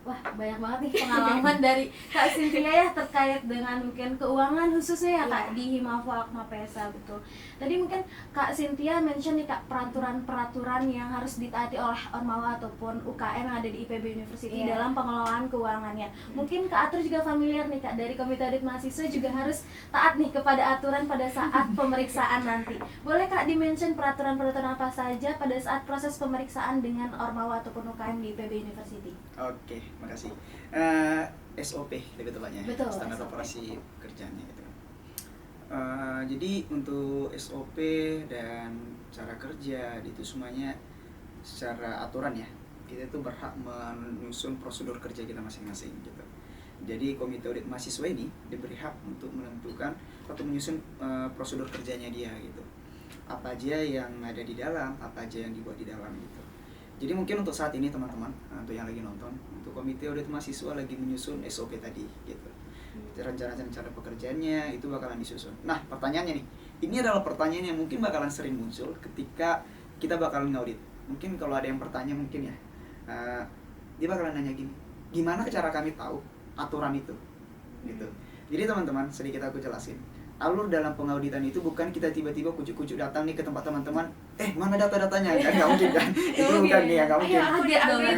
Wah banyak banget nih pengalaman dari Kak Cynthia ya terkait dengan mungkin keuangan khususnya ya Kak di Himafo Akmapesa betul. Tadi mungkin Kak Cynthia mention nih Kak peraturan-peraturan yang harus ditaati oleh Ormawa ataupun UKM yang ada di IPB University dalam pengelolaan keuangannya. Mungkin Kak Atur juga familiar nih Kak, dari Komite Audit Mahasiswa juga harus taat nih kepada aturan pada saat pemeriksaan nanti. Boleh Kak di-mention peraturan-peraturan apa saja pada saat proses pemeriksaan dengan Ormawa ataupun UKM di IPB University? Oke, makasih. SOP lebih tepatnya, standar SOP. Operasi kerjanya gitu. Jadi untuk SOP dan cara kerja itu semuanya secara aturan ya, kita itu berhak menyusun prosedur kerja kita masing-masing gitu. Jadi Komite Audit Mahasiswa ini diberi hak untuk menentukan atau menyusun prosedur kerjanya dia gitu. Apa aja yang ada di dalam, apa aja yang dibuat di dalam gitu. Jadi mungkin untuk saat ini teman-teman, untuk yang lagi nonton, untuk Komite Audit Mahasiswa lagi menyusun SOP tadi gitu. Rencana-rencana pekerjaannya itu bakalan disusun. Nah pertanyaannya nih, ini adalah pertanyaan yang mungkin bakalan sering muncul ketika kita bakalan ngaudit. Mungkin kalau ada yang bertanya mungkin ya, dia bakalan nanya gini, gimana cara kami tahu aturan itu gitu. Jadi teman-teman sedikit aku jelasin, alur dalam pengauditan itu bukan kita tiba-tiba kucuk-kucuk datang nih ke tempat teman-teman, mana data-datanya, kan nggak mungkin kan. Itu bukan nih ya, nggak mungkin. Aku diaudit.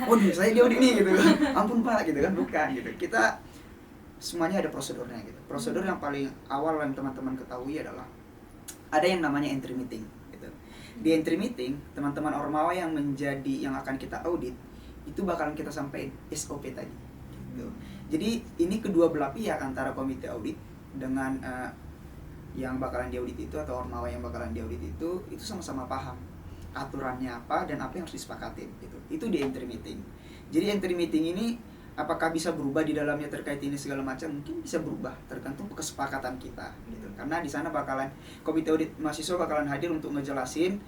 Waduh, saya diaudit nih gitu, ampun Pak gitu kan, bukan gitu. Kita semuanya ada prosedurnya gitu. Prosedur yang paling awal yang teman-teman ketahui adalah ada yang namanya entry meeting gitu. Di entry meeting, teman-teman Ormawa yang akan kita audit itu bakalan kita sampaikan SOP tadi gitu. Jadi ini kedua belah pihak antara komite audit dengan yang bakalan diaudit itu atau Ormawa yang bakalan diaudit itu sama-sama paham aturannya apa dan apa yang harus disepakatin gitu. Itu di entry meeting. Jadi entry meeting ini apakah bisa berubah di dalamnya terkait ini segala macam, mungkin bisa berubah tergantung kesepakatan kita gitu. Karena di sana bakalan komite audit mahasiswa bakalan hadir untuk ngejelasin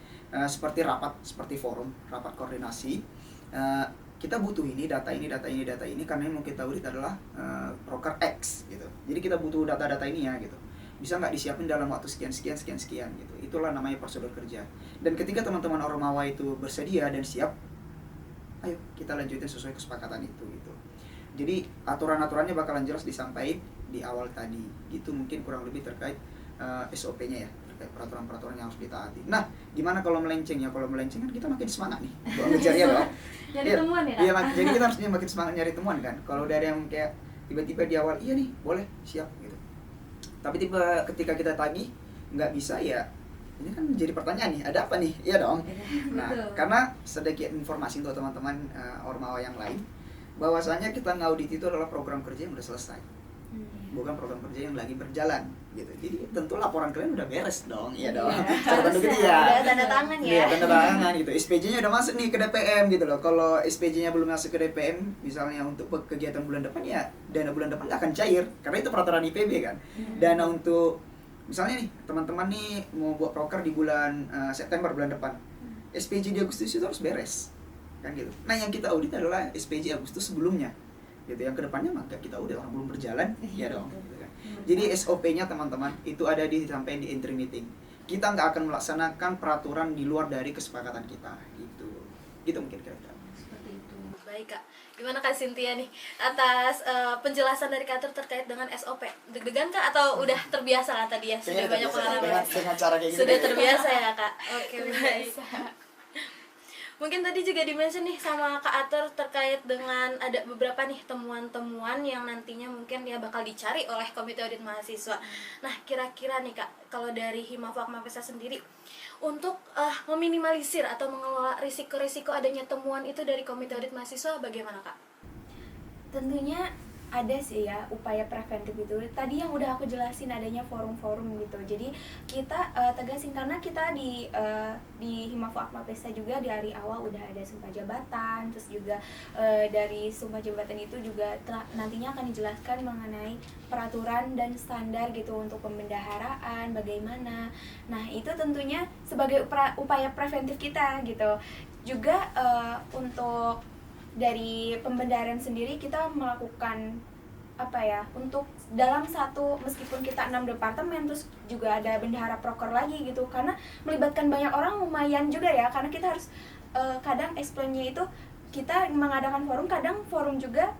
seperti rapat, seperti forum, rapat koordinasi. Kita butuh ini, data ini karena yang mau kita audit adalah proker X gitu. Jadi kita butuh data-data ini ya gitu. Bisa nggak disiapin dalam waktu sekian gitu. Itulah namanya prosedur kerja. Dan ketika teman-teman Ormawa itu bersedia dan siap, ayo kita lanjutin sesuai kesepakatan itu gitu. Jadi aturan-aturannya bakalan jelas disampaikan di awal tadi. Gitu mungkin kurang lebih terkait SOP-nya ya, terkait peraturan-peraturan yang harus ditaati. Nah, gimana kalau melenceng ya? Kalau melenceng kan kita makin semangat nih buat ngejarnya dong. Nyari temuan ya, Kak? Iya, jadi kita harusnya makin semangat nyari temuan kan. Kalau dari yang kayak tiba-tiba di awal, iya nih, boleh, siap gitu. Tapi ketika kita tagih nggak bisa ya, ini kan jadi pertanyaan nih, ada apa nih? Iya dong. Nah, karena sedikit informasi untuk teman-teman Ormawa yang lain, bahwasanya kita ngaudit itu adalah program kerja yang udah selesai, bukan program kerja yang lagi berjalan gitu. Jadi tentu laporan kalian udah beres dong, iya dong. Catatan gitu ya. Udah tanda tangan ya. Iya, tanda tangan gitu. SPJ-nya udah masuk nih ke DPM gitu loh. Kalau SPJ-nya belum masuk ke DPM, misalnya untuk kegiatan bulan depan ya, dana bulan depan nggak akan cair karena itu peraturan IPB kan. Dana untuk misalnya nih teman-teman nih mau buat proker di bulan September bulan depan, SPJ di Agustus itu harus beres kan gitu. Nah yang kita audit adalah SPJ Agustus sebelumnya gitu. Yang kedepannya maka kita audit orang belum berjalan ya dong gitu kan. Jadi SOP-nya teman-teman itu ada disampaikan di entry meeting. Kita nggak akan melaksanakan peraturan di luar dari kesepakatan kita gitu mungkin kira-kira. Seperti itu. Baik Kak, gimana Kak Cynthia nih atas penjelasan dari Kak Atur terkait dengan SOP? Deg-degan Kak atau udah terbiasa kan tadi ya? Sudah banyak pengalaman dengan cara kayak gitu. Sudah terbiasa ya Kak? Oke, baik. Mungkin tadi juga di-mention nih sama Kak Atur terkait dengan ada beberapa nih temuan-temuan yang nantinya mungkin ya bakal dicari oleh Komite Audit Mahasiswa. Nah, kira-kira nih Kak, kalau dari Himafo Akmapesa sendiri untuk meminimalisir atau mengelola risiko-risiko adanya temuan itu dari Komite Audit Mahasiswa bagaimana Kak? Tentunya ada sih ya upaya preventif itu. Tadi yang udah aku jelasin adanya forum-forum gitu. Jadi kita tegasin karena kita di Himafo Akmapesa juga dari awal udah ada sumpah jabatan, terus juga dari sumpah jabatan itu juga nantinya akan dijelaskan mengenai peraturan dan standar gitu untuk pembendaharaan bagaimana. Nah, itu tentunya sebagai upaya preventif kita gitu. Juga untuk dari pembendaharaan sendiri kita melakukan untuk dalam satu, meskipun kita 6 departemen terus juga ada bendahara proker lagi gitu, karena melibatkan banyak orang lumayan juga ya, karena kita harus kadang explain-nya itu kita mengadakan forum, kadang forum juga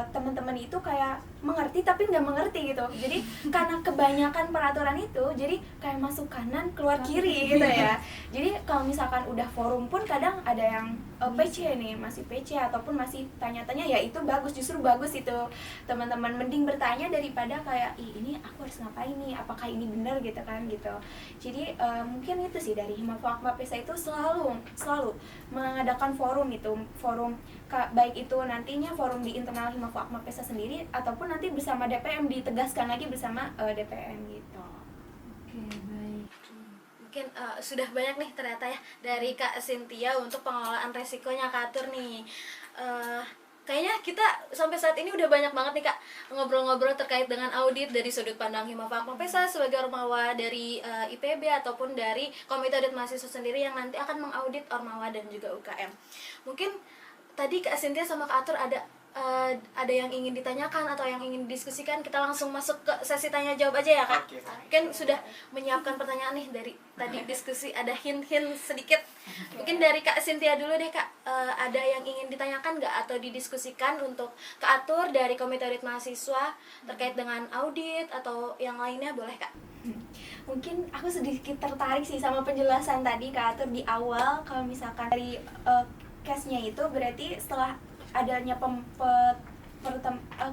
teman-teman itu kayak mengerti tapi nggak mengerti gitu. Jadi karena kebanyakan peraturan itu jadi kayak masuk kanan keluar kiri gitu ya. Jadi kalau misalkan udah forum pun kadang ada yang PC nih, masih PC ataupun masih tanya-tanya, ya itu bagus, justru bagus itu teman-teman, mending bertanya daripada kayak ini aku harus ngapain nih, apakah ini benar gitu kan gitu. Jadi mungkin itu sih dari Himafo Akmapesa itu selalu mengadakan forum itu, forum baik itu nantinya forum di internal Himafo Akmapesa sendiri ataupun nanti bersama DPM, ditegaskan lagi bersama DPM gitu. Oke, baik. Mungkin sudah banyak nih ternyata ya dari Kak Cynthia untuk pengelolaan resikonya Kak Atur nih. Kayaknya kita sampai saat ini udah banyak banget nih Kak ngobrol-ngobrol terkait dengan audit dari sudut pandang Himafo Akmapesa sebagai Ormawa dari IPB ataupun dari Komite Audit Mahasiswa sendiri yang nanti akan mengaudit Ormawa dan juga UKM. Mungkin tadi Kak Cynthia sama Kak Atur ada yang ingin ditanyakan atau yang ingin didiskusikan, kita langsung masuk ke sesi tanya jawab aja ya Kak. Oke. Kan sudah menyiapkan pertanyaan nih dari tadi diskusi, ada hint-hint sedikit Mungkin dari Kak Cynthia dulu deh Kak, ada yang ingin ditanyakan nggak atau didiskusikan untuk keatur dari Komite Audit Mahasiswa terkait dengan audit atau yang lainnya, boleh Kak? Mungkin aku sedikit tertarik sih sama penjelasan tadi Kak Atur di awal. Kalau misalkan dari case-nya itu berarti setelah adanya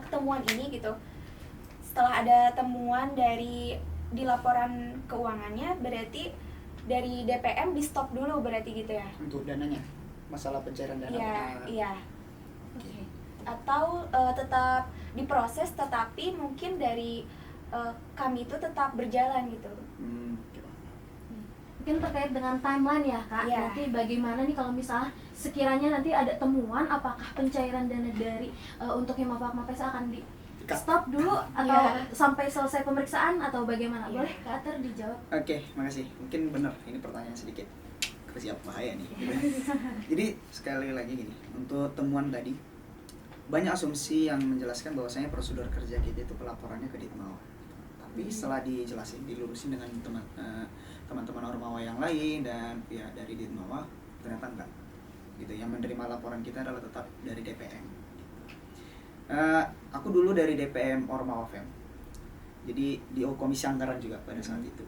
ketemuan ini gitu, setelah ada temuan dari di laporan keuangannya, berarti dari DPM di stop dulu berarti gitu ya? Untuk dananya, masalah pencairan dana. Iya, iya. Oke. Atau tetap diproses, tetapi mungkin dari kami itu tetap berjalan gitu. Mungkin terkait dengan timeline ya Kak, Iya. nanti bagaimana nih kalau misalnya sekiranya nanti ada temuan, apakah pencairan dana dari untuk Hima Mapes akan di stop dulu atau Iya. sampai selesai pemeriksaan atau bagaimana? Iya. Boleh Kak Atur dijawab? Oke, makasih. Mungkin benar, ini pertanyaan sedikit siap bahaya nih. Jadi sekali lagi gini, untuk temuan tadi banyak asumsi yang menjelaskan bahwasanya prosedur kerja kita itu pelaporannya ke Ditmawa. Tapi setelah dijelasin, dilurusin dengan teman-teman Ormawa yang lain dan ya dari Ditmawa, ternyata enggak. Gitu. Yang menerima laporan kita adalah tetap dari DPM. Aku dulu dari DPM Ormawa Fem. Jadi di Komisi Anggaran juga pada saat itu.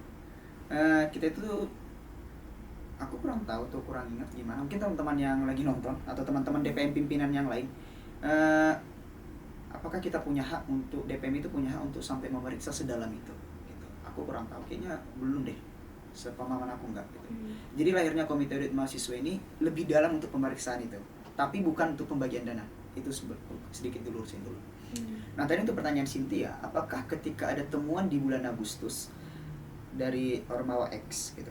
Kita itu aku kurang tahu tuh, kurang ingat gimana. Mungkin teman-teman yang lagi nonton atau teman-teman DPM pimpinan yang lain, apakah kita punya hak untuk DPM itu punya hak untuk sampai memeriksa sedalam itu? Gitu. Aku kurang tahu, kayaknya belum deh. Sepemahaman aku enggak gitu. Jadi lahirnya Komite Audit Mahasiswa ini lebih dalam untuk pemeriksaan itu, tapi bukan untuk pembagian dana. Itu sedikit dilurusin dulu. Nah tadi untuk pertanyaan Cynthia, apakah ketika ada temuan di bulan Agustus dari Ormawa X gitu,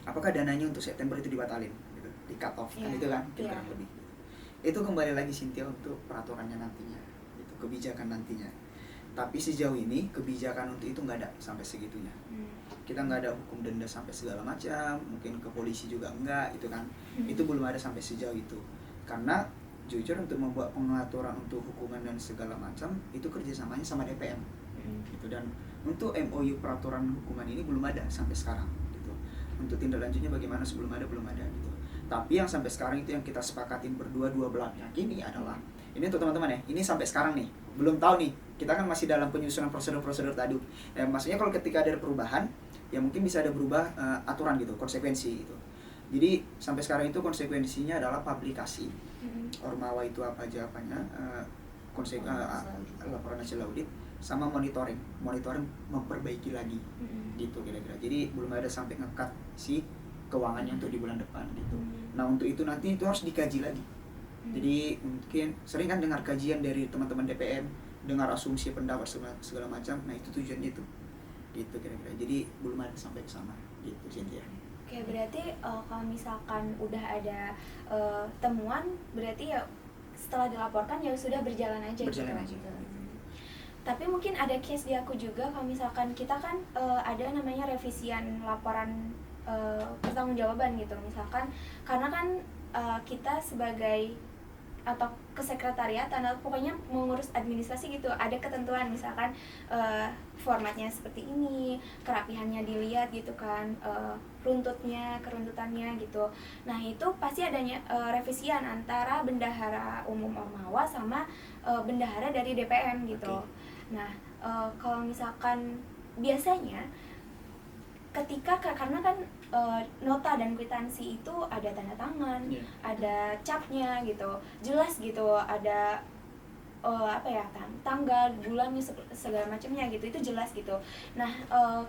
apakah dananya untuk September itu dibatalin gitu, di cut off kan, itu kan kurang lebih gitu. Itu kembali lagi Cynthia untuk peraturannya nantinya gitu, kebijakan nantinya. Tapi sejauh ini kebijakan untuk itu nggak ada sampai segitunya. Kita nggak ada hukum denda sampai segala macam, mungkin ke polisi juga enggak itu kan. Itu belum ada sampai sejauh itu. Karena jujur untuk membuat pengaturan untuk hukuman dan segala macam itu kerjasamanya sama DPM gitu. Dan untuk MOU peraturan hukuman ini belum ada sampai sekarang gitu. Untuk tindak lanjutnya bagaimana sebelum ada, belum ada gitu. Tapi yang sampai sekarang itu yang kita sepakatin berdua, dua belah yakini adalah ini untuk teman-teman ya, ini sampai sekarang nih belum tahu nih, kita kan masih dalam penyusunan prosedur-prosedur tadi ya, maksudnya kalau ketika ada perubahan ya mungkin bisa ada berubah aturan gitu, konsekuensi gitu. Jadi sampai sekarang itu konsekuensinya adalah publikasi Ormawa itu apa aja apanya, laporan hasil audit sama monitoring memperbaiki lagi gitu kira-kira. Jadi belum ada sampai ngekat si keuangannya untuk di bulan depan gitu. Nah untuk itu nanti itu harus dikaji lagi. Jadi mungkin sering kan dengar kajian dari teman-teman DPM, dengar asumsi pendapat segala macam. Nah itu tujuannya itu gitu kira-kira. Jadi belum ada sampai ke sana gitu Cynthia. Oke, berarti kalau misalkan udah ada temuan, berarti ya setelah dilaporkan ya sudah berjalan aja gitu. Tapi mungkin ada case di aku juga, kalau misalkan kita kan ada namanya revisian laporan pertanggungjawaban gitu. Misalkan karena kan kita sebagai atau ke sekretariat atau pokoknya mengurus administrasi gitu, ada ketentuan misalkan formatnya seperti ini, kerapihannya dilihat gitu kan, keruntutannya gitu. Nah itu pasti adanya revisian antara bendahara umum Ormawa sama bendahara dari DPM gitu. Nah kalau misalkan biasanya ketika karena kan nota dan kwitansi itu ada tanda tangan, ada capnya gitu, jelas gitu, ada tanggal, bulannya segala macamnya gitu, itu jelas gitu. Nah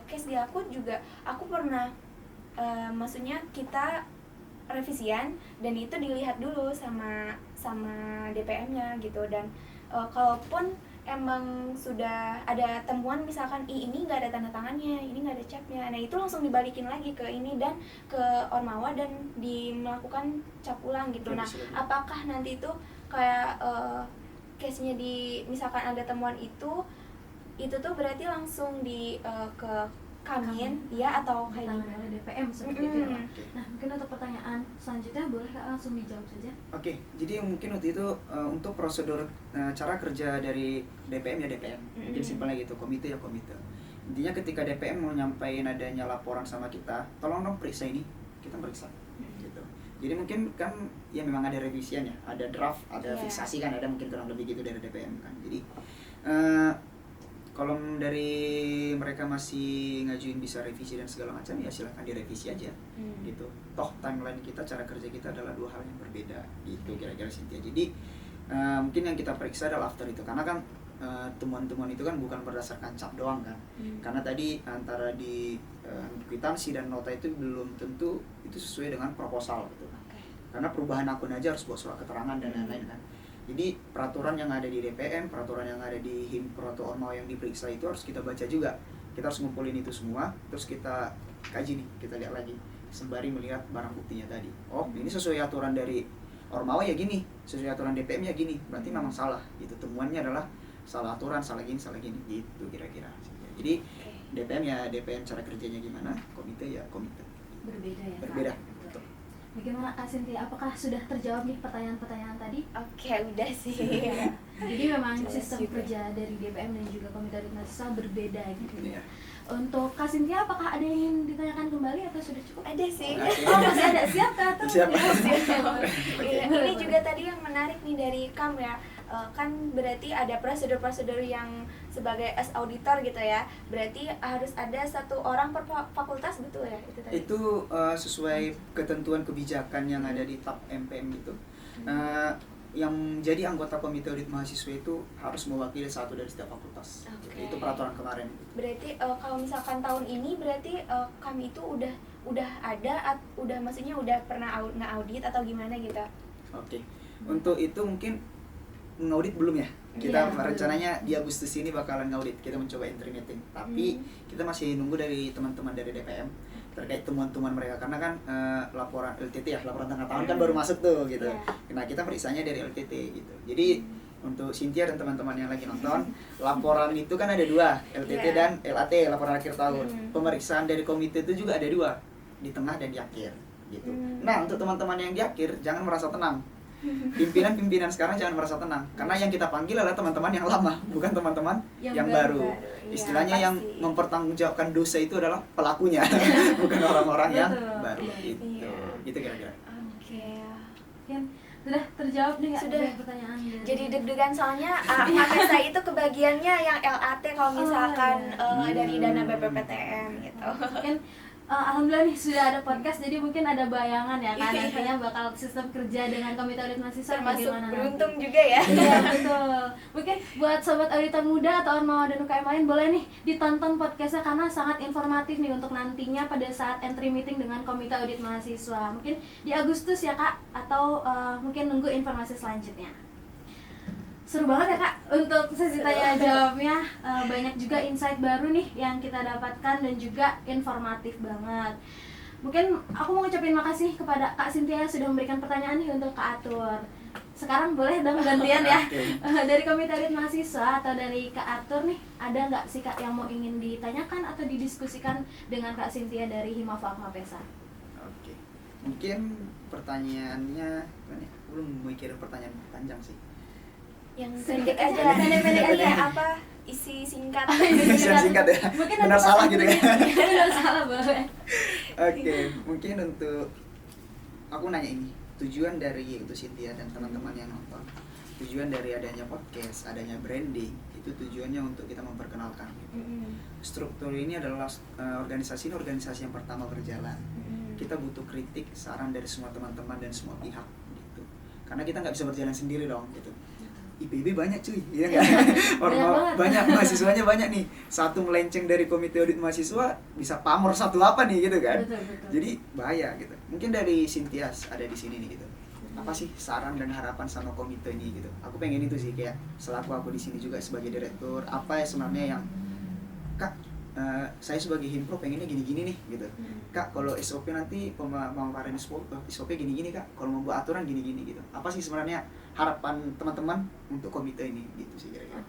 case di aku juga, aku pernah maksudnya kita revisian dan itu dilihat dulu sama DPM-nya gitu. Dan kalaupun emang sudah ada temuan misalkan ini nggak ada tanda tangannya, ini nggak ada capnya, nah itu langsung dibalikin lagi ke ini dan ke Ormawa dan melakukan cap ulang gitu. Nah apakah nanti itu kayak case-nya misalkan ada temuan itu tuh berarti langsung ke Kamin ya atau kayak gimana? DPM seperti itu ya. Nah mungkin untuk pertanyaan selanjutnya boleh langsung dijawab saja. Oke, jadi mungkin waktu itu untuk prosedur cara kerja dari DPM ya DPM, mungkin simpelnya gitu, komite ya komite. Intinya ketika DPM mau nyampaikan adanya laporan sama kita, tolong dong periksa ini, kita periksa. Jadi mungkin kan ya memang ada revisian ya, ada draft, ada Iya. fiksasi kan, ada mungkin kurang lebih gitu dari DPM kan. Jadi kalau dari mereka masih ngajuin bisa revisi dan segala macam, ya silahkan direvisi aja gitu. Toh timeline kita, cara kerja kita adalah dua hal yang berbeda gitu kira-kira Cynthia. Jadi mungkin yang kita periksa adalah after itu, karena kan temuan-temuan itu kan bukan berdasarkan cap doang kan. Karena tadi antara di kwitansi dan nota itu belum tentu itu sesuai dengan proposal gitu. Karena perubahan akun aja harus buat surat keterangan dan lain-lain kan. Jadi peraturan yang ada di DPM, peraturan yang ada di Himpro atau Ormawa yang diperiksa itu harus kita baca juga. Kita harus ngumpulin itu semua, terus kita kaji nih, kita lihat lagi sembari melihat barang buktinya tadi. Oh, ini sesuai aturan dari Ormawa ya gini, sesuai aturan DPM ya gini. Berarti memang salah. Gitu. Temuannya adalah salah aturan, salah gini gitu kira-kira. Jadi DPM ya DPM, cara kerjanya gimana, komite ya komite. Berbeda ya, Kak? Berbeda. Betul. Bagaimana Kak Cynthia, apakah sudah terjawab nih pertanyaan-pertanyaan tadi? Oke, udah sih. Jadi memang Jelas sistem juga. kerja dari DPM dan juga Komite Audit Mahasiswa berbeda gitu. Iya. Untuk Kak Cynthia, apakah ada yang ingin ditanyakan kembali atau sudah cukup? Ada sih. Oke. Oh, masih ada. Siap Kak? Atau- Siap. Iya, ini juga tadi yang menarik nih dari Kam ya. Kan berarti ada prosedur-prosedur yang sebagai as auditor gitu ya. Berarti harus ada satu orang per fakultas, betul ya itu tadi? Itu sesuai ketentuan kebijakan yang ada di TAP MPM gitu. Yang jadi anggota komite audit mahasiswa itu harus mewakili satu dari setiap fakultas. Oke. Itu peraturan kemarin. Berarti kalau misalkan tahun ini berarti kami itu udah ada udah maksudnya udah pernah nge-audit atau gimana gitu. Oke. Untuk itu mungkin ngaudit belum ya? Kita Iya, rencananya di Agustus ini bakalan ngaudit. Kita mencoba entry meeting. Tapi kita masih nunggu dari teman-teman dari DPM terkait temuan-temuan mereka, karena kan laporan LTT ya, laporan tengah tahun kan baru masuk tuh gitu. Iya. Nah, kita periksanya dari LTT gitu. Jadi untuk Cynthia dan teman-teman yang lagi nonton, laporan itu kan ada dua, LTT Iya. dan LAT, laporan akhir tahun. Pemeriksaan dari komite itu juga ada dua, di tengah dan di akhir gitu. Nah, untuk teman-teman yang di akhir jangan merasa tenang. Pimpinan sekarang jangan merasa tenang, karena yang kita panggil adalah teman-teman yang lama, bukan teman-teman Yang yang baru. baru. Iya, Istilahnya yang pasti. mempertanggungjawabkan dosa itu adalah pelakunya, bukan orang-orang yang Betul. baru. Iya. Gitu, Iya. gitu kira-kira. Oke. Mungkin sudah terjawab nih Kak, Sudah. dari pertanyaan dari- Jadi deg-degan soalnya Mapesa itu kebagiannya yang LAT kalau misalkan iya. dari dana BPPTN gitu. Mungkin alhamdulillah nih sudah ada podcast, jadi mungkin ada bayangan ya kan Iya. nantinya bakal sistem kerja dengan Komite Audit Mahasiswa Termasuk bagaimana beruntung nanti. juga ya. Iya betul. Mungkin buat sobat auditor muda atau Ormawa dan UKM lain boleh nih ditonton podcastnya karena sangat informatif nih untuk nantinya pada saat entry meeting dengan Komite Audit Mahasiswa. Mungkin di Agustus ya Kak, atau mungkin nunggu informasi selanjutnya. Seru banget ya Kak untuk sesi tanya jawabnya. Banyak juga insight baru nih yang kita dapatkan dan juga informatif banget. Mungkin aku mau ngucapin makasih kepada Kak Cynthia yang sudah memberikan pertanyaan nih untuk Kak Atur. Sekarang boleh dong gantian ya. Oke. Dari Komite Audit Mahasiswa atau dari Kak Atur nih, ada nggak sih Kak yang mau ingin ditanyakan atau didiskusikan dengan Kak Cynthia dari Himafak Mapesa? Oke. Mungkin pertanyaannya gimana ya? Belum mikirin pertanyaan panjang sih. Yang Sedikit pendek aja, aja, pendek-pendek aja. Kayak apa isi singkat. Bisa singkat ya. Mungkin Benar nanti salah pas gitu ya. benar salah boleh. Oke, mungkin untuk aku nanya ini, tujuan dari itu Cynthia dan teman-teman yang nonton, tujuan dari adanya podcast, adanya branding, itu tujuannya untuk kita memperkenalkan. Struktur ini adalah organisasi yang pertama berjalan. Kita butuh kritik, saran dari semua teman-teman dan semua pihak gitu. Karena kita nggak bisa berjalan sendiri dong gitu. IPB banyak cuy, iya nggak? Banyak banget. Banyak mahasiswanya banyak nih. Satu melenceng dari komite audit mahasiswa bisa pamor satu apa nih gitu kan? Betul, betul. Jadi bahaya gitu. Mungkin dari Cynthia ada di sini nih gitu. Apa sih saran dan harapan sama komite ini gitu? Aku pengen itu sih, kayak selaku aku di sini juga sebagai direktur, apa ya sebenarnya yang Kak, saya sebagai Himpro pengennya gini-gini nih gitu. Kak, kalau SOP nanti pemaparan SOP gini-gini Kak. Kalau membuat aturan gini-gini gitu. Apa sih sebenarnya harapan teman-teman untuk komite ini gitu sih kira-kira.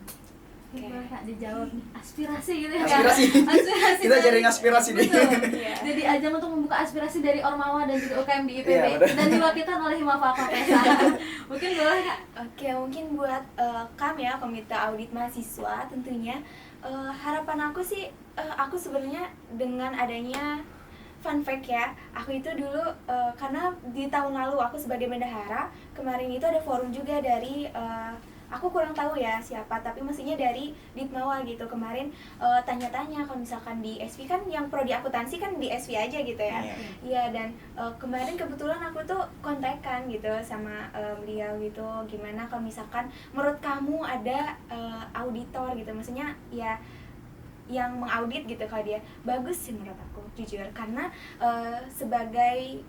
Oke, boleh Kak dijawab nih. Aspirasi gitu ya Kak? Aspirasi. Aspirasi Kita dari- jaring aspirasi nih. Betul. Iya. Jadi ajang untuk membuka aspirasi dari Ormawa dan juga UKM di IPB, Iya, benar. dan diwakilkan oleh Himafak Mapesa. Mungkin boleh Kak? Oke, mungkin buat kami ya, Komite Audit Mahasiswa tentunya harapan aku sih, aku sebenarnya dengan adanya fun fact ya, aku itu dulu karena di tahun lalu aku sebagai bendahara, kemarin itu ada forum juga dari aku kurang tahu ya siapa, tapi mestinya dari Ditmawa gitu. Kemarin tanya-tanya kalau misalkan di SV kan yang prodi akuntansi kan di SV aja gitu ya. Iya, dan kemarin kebetulan aku tuh kontekan gitu sama beliau gitu, gimana kalau misalkan menurut kamu ada auditor gitu, maksudnya ya yang mengaudit gitu. Kalau dia bagus sih menurut aku, jujur, karena sebagai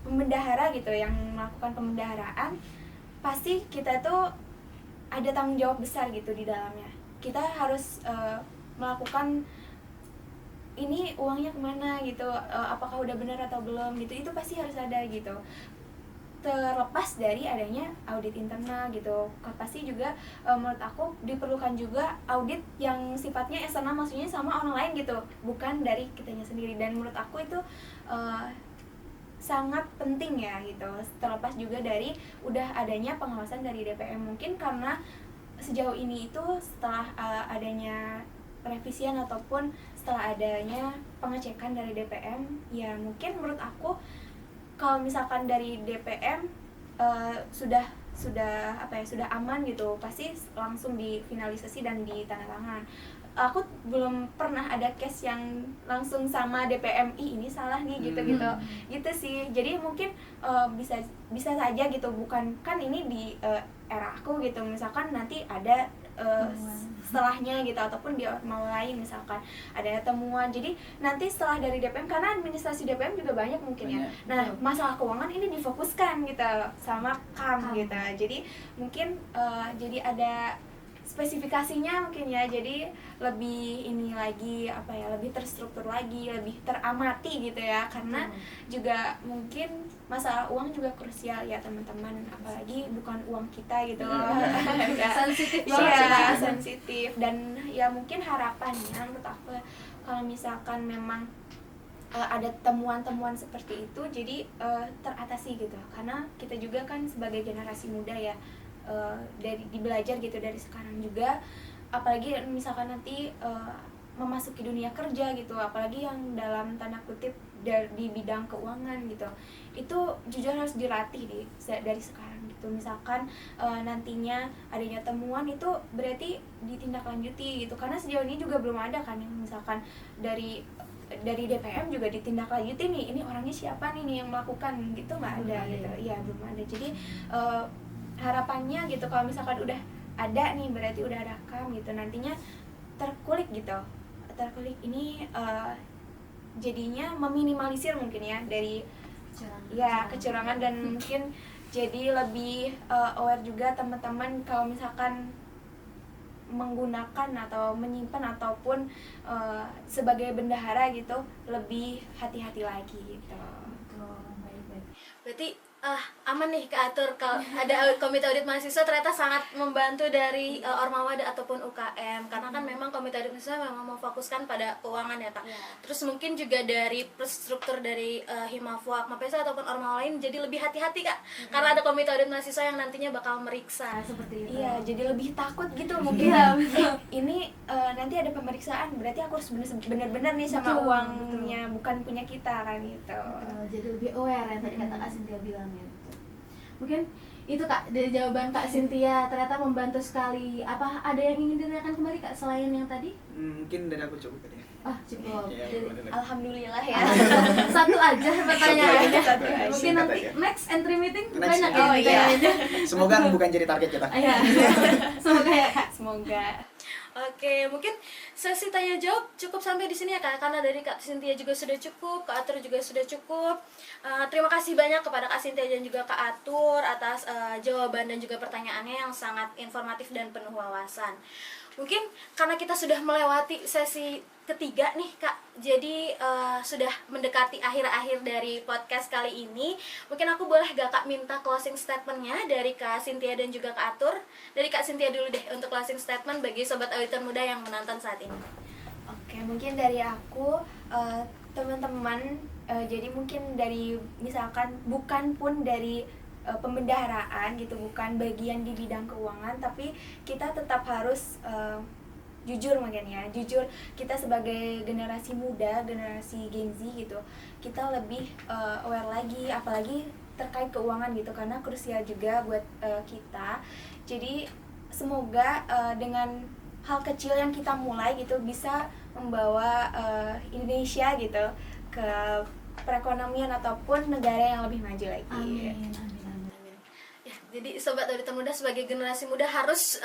pembendahara gitu yang melakukan pembendaharaan, pasti kita tuh ada tanggung jawab besar gitu di dalamnya. Kita harus melakukan ini uangnya kemana gitu, apakah udah benar atau belum gitu, itu pasti harus ada gitu. Terlepas dari adanya audit internal gitu, pasti juga menurut aku diperlukan juga audit yang sifatnya eksternal, maksudnya sama orang lain gitu, bukan dari kitanya sendiri. Dan menurut aku itu sangat penting ya gitu, terlepas juga dari udah adanya pengawasan dari DPM. Mungkin karena sejauh ini itu setelah adanya revisian ataupun setelah adanya pengecekan dari DPM, ya mungkin menurut aku kalau misalkan dari DPM sudah aman gitu, pasti langsung difinalisasi dan ditandatangan. Aku belum pernah ada case yang langsung sama DPM, ini salah nih gitu sih. Jadi mungkin bisa saja gitu, bukan kan ini di era aku gitu, misalkan nanti ada setelahnya gitu, ataupun di mau lain misalkan ada temuan. Jadi nanti setelah dari DPM, karena administrasi DPM juga banyak mungkin ya. Nah, masalah keuangan ini difokuskan gitu sama KAM gitu. Jadi mungkin jadi ada spesifikasinya mungkin ya, jadi lebih ini lagi lebih terstruktur lagi, lebih teramati gitu ya, karena juga mungkin masalah uang juga krusial ya teman-teman, apalagi bukan uang kita gitu loh. Sensitif ya, sensitif. Dan ya mungkin harapannya menurut aku kalau misalkan memang ada temuan-temuan seperti itu, jadi teratasi gitu, karena kita juga kan sebagai generasi muda ya, dari belajar gitu dari sekarang juga, apalagi misalkan nanti memasuki dunia kerja gitu, apalagi yang dalam tanda kutip di bidang keuangan gitu, itu jujur harus dilatih dari sekarang gitu. Misalkan nantinya adanya temuan itu berarti ditindaklanjuti gitu, karena sejauh ini juga belum ada kan yang misalkan dari DPM juga ditindaklanjuti nih, ini orangnya siapa nih yang melakukan gitu, nggak ada gitu ya, belum ada. Jadi harapannya gitu kalau misalkan udah ada nih, berarti udah ada KAM gitu, nantinya terkulik ini jadinya meminimalisir mungkin ya dari kecurangan dan mungkin jadi lebih aware juga teman-teman kalau misalkan menggunakan atau menyimpan ataupun sebagai bendahara gitu, lebih hati-hati lagi gitu. Berarti aman nih keatur kalau ada komite audit mahasiswa, ternyata sangat membantu dari Ormawa ataupun UKM, karena kan memang komite audit mahasiswa memang memfokuskan pada keuangan ya Kak. Terus mungkin juga dari struktur dari Himafwa, Mapesa ataupun Ormawa lain jadi lebih hati-hati Kak, karena ada komite audit mahasiswa yang nantinya bakal meriksa seperti itu. Iya, jadi lebih takut gitu mungkin. Ini nanti ada pemeriksaan, berarti aku harus bener-bener nih sama uangnya, bukan punya kita kan gitu. Jadi lebih aware ya tadi kata Kak Cynthia bilang gitu. Mungkin itu Kak dari jawaban Kak Cynthia, ternyata membantu sekali. Apa ada yang ingin ditanyakan kembali Kak selain yang tadi? Mungkin dari aku cukup tadi. Cukup. Alhamdulillah ya. Satu aja pertanyaannya. Satu aja. Mungkin nanti next entry meeting Next, banyak ya. ya. Semoga bukan jadi target kita. Iya. Semoga ya Kak. Semoga. Oke, mungkin sesi tanya jawab cukup sampai di sini ya Kak, karena dari Kak Cynthia juga sudah cukup, Kak Atur juga sudah cukup. Terima kasih banyak kepada Kak Cynthia dan juga Kak Atur atas jawaban dan juga pertanyaannya yang sangat informatif dan penuh wawasan. Mungkin karena kita sudah melewati sesi ketiga nih Kak, jadi sudah mendekati akhir-akhir dari podcast kali ini. Mungkin aku boleh gak Kak minta closing statementnya dari Kak Cynthia dan juga Kak Atur. Dari Kak Cynthia dulu deh untuk closing statement bagi sobat auditor muda yang menonton saat ini. Oke, mungkin dari aku teman-teman, jadi mungkin dari misalkan bukan pun dari pembendaharaan gitu, bukan bagian di bidang keuangan, tapi kita tetap harus jujur mungkin ya, jujur kita sebagai generasi muda, generasi Gen Z gitu, kita lebih aware lagi, apalagi terkait keuangan gitu, karena krusial juga buat kita. Jadi semoga dengan hal kecil yang kita mulai gitu bisa membawa Indonesia gitu ke perekonomian ataupun negara yang lebih maju lagi. Amin. Ya, jadi sobat auditor muda sebagai generasi muda harus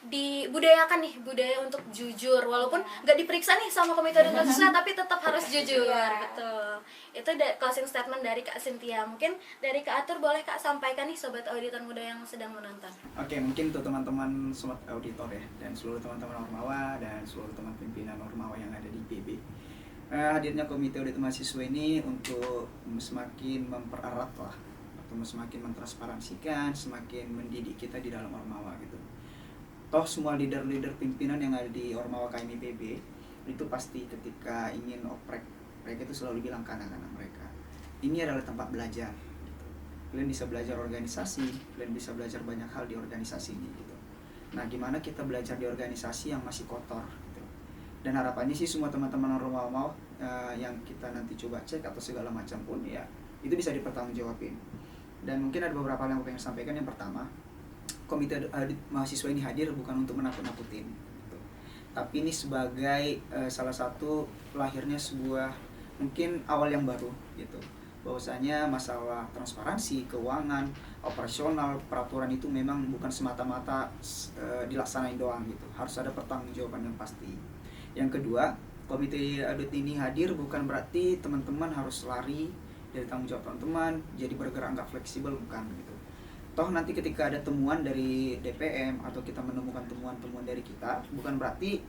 dibudayakan nih budaya untuk jujur, walaupun nggak diperiksa nih sama komite audit mahasiswa tapi tetap harus jujur. Betul. Itu closing statement dari Kak Cynthia. Mungkin dari Kak Atur boleh Kak sampaikan nih sobat auditor muda yang sedang menonton. Oke, mungkin untuk teman-teman sobat auditor ya, dan seluruh teman-teman Ormawa dan seluruh teman pimpinan Ormawa yang ada di IPB. Hadirnya komite audit mahasiswa ini untuk semakin mempererat lah, atau semakin mentransparansikan, semakin mendidik kita di dalam Ormawa gitu. Toh semua leader-leader pimpinan yang ada di Ormawa KM IPB itu pasti ketika ingin oprek, mereka itu selalu bilang ke anak-anak mereka, ini adalah tempat belajar gitu. Kalian bisa belajar organisasi, kalian bisa belajar banyak hal di organisasi ini gitu. Nah, gimana kita belajar di organisasi yang masih kotor gitu. Dan harapannya sih semua teman-teman Ormawa yang kita nanti coba cek atau segala macam pun ya itu bisa dipertanggungjawabin. Dan mungkin ada beberapa hal yang aku pengen sampaikan. Yang pertama, komite audit mahasiswa ini hadir bukan untuk menakut-nakutin gitu. Tapi ini sebagai salah satu lahirnya sebuah mungkin awal yang baru gitu, bahwasanya masalah transparansi, keuangan, operasional, peraturan itu memang bukan semata-mata dilaksanain doang gitu, harus ada pertanggungjawaban yang pasti. Yang kedua, komite audit ini hadir bukan berarti teman-teman harus lari dari tanggung jawab teman-teman, jadi bergerak nggak fleksibel, bukan gitu. Toh nanti ketika ada temuan dari DPM atau kita menemukan temuan-temuan dari kita, bukan berarti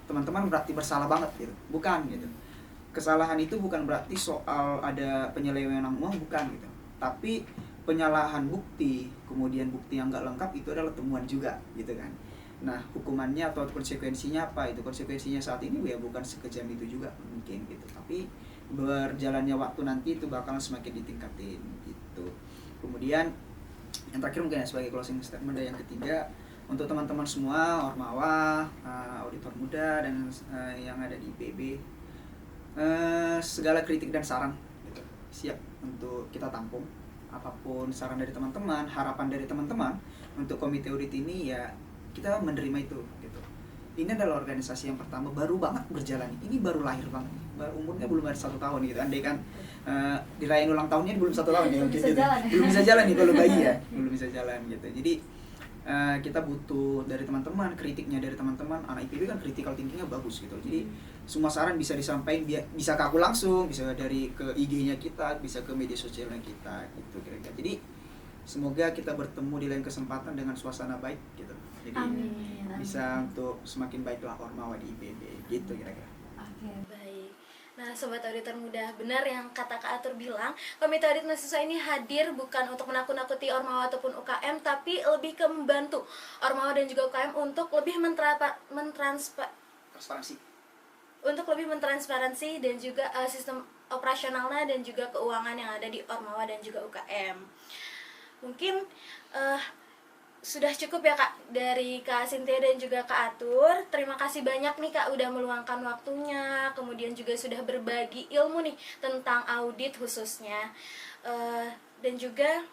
teman-teman berarti bersalah banget gitu, bukan gitu. Kesalahan itu bukan berarti soal ada penyelewengan uang, bukan gitu. Tapi penyalahan bukti, kemudian bukti yang nggak lengkap itu adalah temuan juga gitu kan. Nah, hukumannya atau konsekuensinya apa? Itu konsekuensinya saat ini ya bukan sekejam itu juga mungkin gitu. Tapi berjalannya waktu nanti itu bakal semakin ditingkatin gitu. Kemudian yang terakhir mungkin ya sebagai closing statement yang ketiga, untuk teman-teman semua Ormawa, auditor muda dan yang ada di IPB, segala kritik dan saran gitu, siap untuk kita tampung. Apapun saran dari teman-teman, harapan dari teman-teman untuk komite audit ini ya kita menerima itu gitu. Ini adalah organisasi yang pertama, baru banget berjalan, ini baru lahir banget, umurnya belum ada 1 tahun gitu. Andai kan dirayain ulang tahunnya belum 1 tahun ya mungkin gitu. Belum bisa jalan nih kalau bayi ya, belum bisa jalan gitu. Jadi kita butuh dari teman-teman, kritiknya dari teman-teman. Anak IPB kan critical thinkingnya bagus gitu. Jadi semua saran bisa disampaikan, bisa ke aku langsung, bisa dari ke IG-nya kita, bisa ke media sosialnya kita gitu kira-kira. Jadi semoga kita bertemu di lain kesempatan dengan suasana baik gitu. Jadi bisa untuk semakin baiklah Ormawa di IPB gitu kira-kira. Baik. Nah, sobat auditor muda, benar yang kata Kak Atur bilang, komite audit mahasiswa ini hadir bukan untuk menakut-nakuti Ormawa ataupun UKM, tapi lebih ke membantu Ormawa dan juga UKM untuk lebih mentransparansi dan juga sistem operasionalnya dan juga keuangan yang ada di Ormawa dan juga UKM. Mungkin sudah cukup ya Kak dari Kak Cynthia dan juga Kak Atur. Terima kasih banyak nih Kak udah meluangkan waktunya, kemudian juga sudah berbagi ilmu nih tentang audit khususnya. Dan juga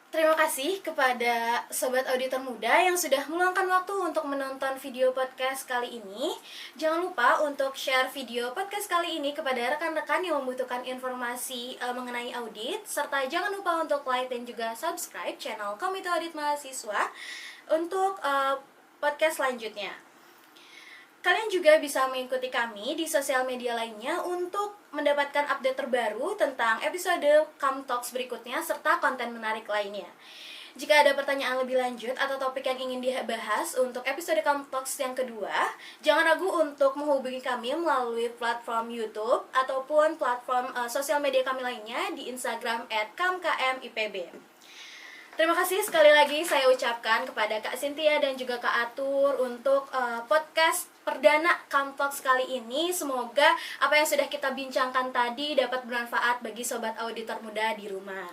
terima kasih kepada sobat auditor muda yang sudah meluangkan waktu untuk menonton video podcast kali ini. Jangan lupa untuk share video podcast kali ini kepada rekan-rekan yang membutuhkan informasi mengenai audit, serta jangan lupa untuk like dan juga subscribe channel Komite Audit Mahasiswa untuk podcast selanjutnya. Kalian juga bisa mengikuti kami di sosial media lainnya untuk mendapatkan update terbaru tentang episode Come Talks berikutnya serta konten menarik lainnya. Jika ada pertanyaan lebih lanjut atau topik yang ingin dibahas untuk episode Come Talks yang kedua, jangan ragu untuk menghubungi kami melalui platform YouTube ataupun platform sosial media kami lainnya di Instagram @kamkmipb. Terima kasih sekali lagi saya ucapkan kepada Kak Cynthia dan juga Kak Atur untuk podcast perdana Come Talks kali ini. Semoga apa yang sudah kita bincangkan tadi dapat bermanfaat bagi sobat auditor muda di rumah.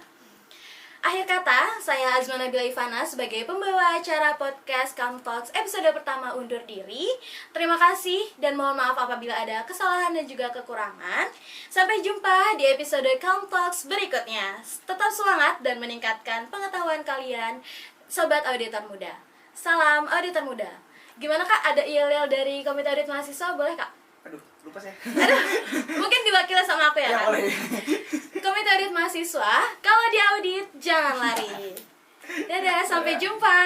Akhir kata, saya Azma Nabila Ivana sebagai pembawa acara podcast Calm Talks episode pertama undur diri. Terima kasih dan mohon maaf apabila ada kesalahan dan juga kekurangan. Sampai jumpa di episode Calm Talks berikutnya. Tetap semangat dan meningkatkan pengetahuan kalian, Sobat Auditor Muda. Salam Auditor Muda. Gimana Kak, ada yel-yel dari Komite Audit Mahasiswa, boleh Kak? Aduh, lupa saya. Aduh, mungkin diwakili sama aku ya, Ya, Kak? boleh. Komite Audit Mahasiswa, kalau diaudit jangan lari. Dadah, sampai jumpa.